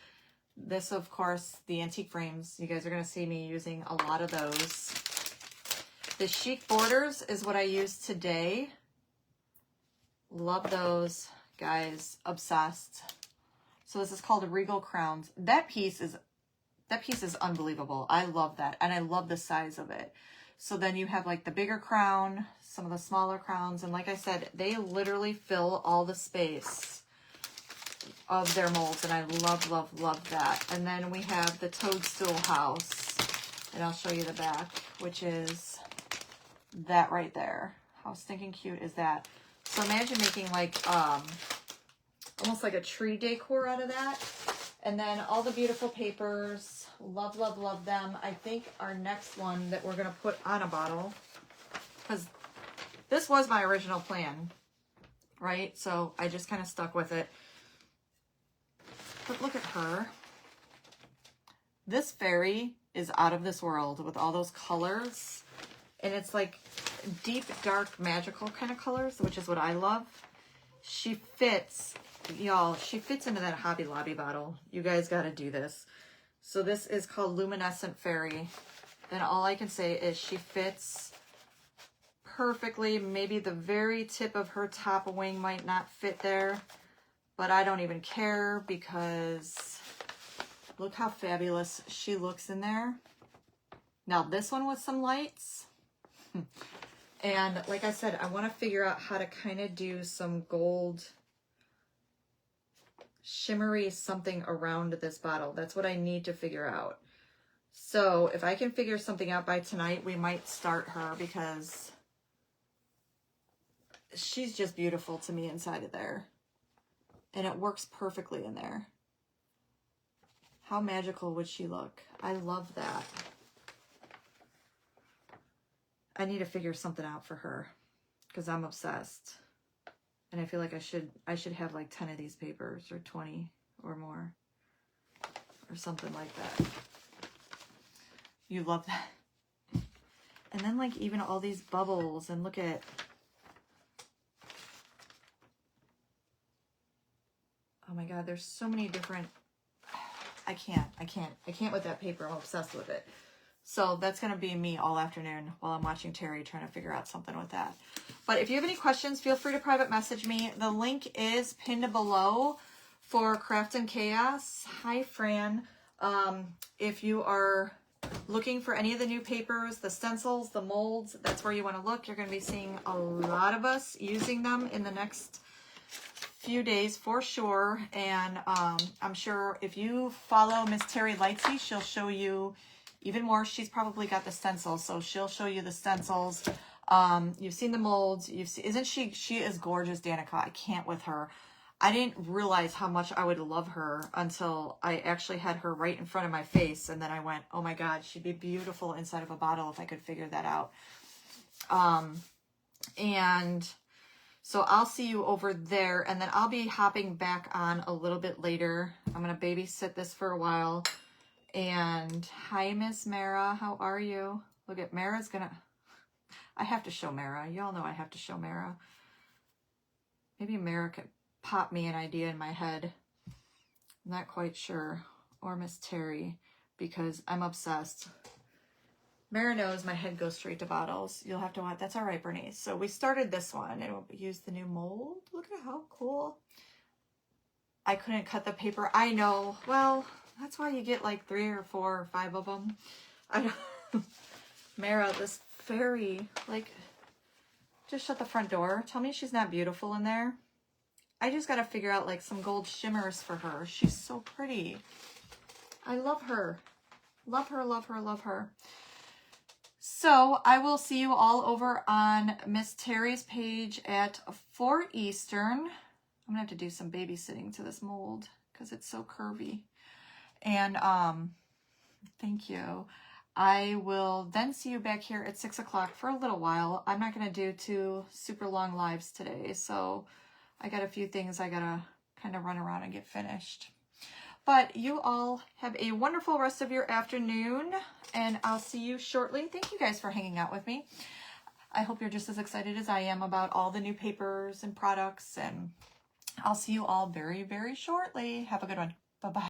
This, of course, the antique frames. You guys are going to see me using a lot of those. The chic borders is what I used today. Love those, guys. Obsessed. So this is called Regal Crowns. That piece is unbelievable. I love that. And I love the size of it. So then you have like the bigger crown, some of the smaller crowns. And like I said, they literally fill all the space of their molds. And I love, love, love that. And then we have the Toadstool House. And I'll show you the back, which is that right there. How stinking cute is that? So imagine making like, almost like a tree decor out of that. And then all the beautiful papers, love, love, love them. I think our next one that we're going to put on a bottle, because this was my original plan, right? So I just kind of stuck with it. But look at her. This fairy is out of this world with all those colors. And it's like deep, dark, magical kind of colors, which is what I love. She fits... Y'all, she fits into that Hobby Lobby bottle. You guys got to do this. So this is called Luminescent Fairy. And all I can say is she fits perfectly. Maybe the very tip of her top wing might not fit there. But I don't even care because look how fabulous she looks in there. Now this one with some lights. And like I said, I want to figure out how to kind of do some gold... shimmery something around this bottle. That's what I need to figure out. So if I can figure something out by tonight, we might start her because she's just beautiful to me inside of there. And it works perfectly in there. How magical would she look? I love that. I need to figure something out for her because I'm obsessed. And I feel like I should have like 10 of these papers or 20 or more or something like that. You love that. And then like even all these bubbles, and look at, oh my God, there's so many different, I can't with that paper. I'm obsessed with it. So that's going to be me all afternoon while I'm watching Terry trying to figure out something with that. But if you have any questions, feel free to private message me. The link is pinned below for Craft and Chaos. Hi, Fran. If you are looking for any of the new papers, the stencils, the molds, that's where you want to look. You're going to be seeing a lot of us using them in the next few days for sure. And I'm sure if you follow Miss Terry Lightsey, she'll show you even more. She's probably got the stencils, so she'll show you the stencils. You've seen the molds. Isn't she is gorgeous, Danica. I can't with her. I didn't realize how much I would love her until I actually had her right in front of my face, and then I went, oh my God, she'd be beautiful inside of a bottle if I could figure that out. And so I'll see you over there, and then I'll be hopping back on a little bit later. I'm going to babysit this for a while. And hi, Miss Mara. How are you? Look at Mara's going to... I have to show Mara. Y'all know I have to show Mara. Maybe Mara could pop me an idea in my head. I'm not quite sure. Or Miss Terry, because I'm obsessed. Mara knows my head goes straight to bottles. You'll have to watch. That's all right, Bernice. So we started this one and we used the new mold. Look at how cool. I couldn't cut the paper. I know. Well, that's why you get like 3 or 4 or 5 of them. I don't. Mara, this fairy, like, just shut the front door. Tell me she's not beautiful in there. I just got to figure out like some gold shimmers for her. She's so pretty. I love her. Love her, love her, love her. So I will see you all over on Miss Terry's page at 4 Eastern. I'm gonna have to do some babysitting to this mold because it's so curvy. And thank you. I will then see you back here at 6 o'clock for a little while. I'm not gonna do 2 super long lives today, so I got a few things I gotta kind of run around and get finished. But you all have a wonderful rest of your afternoon, and I'll see you shortly. Thank you guys for hanging out with me. I hope you're just as excited as I am about all the new papers and products, and I'll see you all very, very shortly. Have a good one. Bye-bye.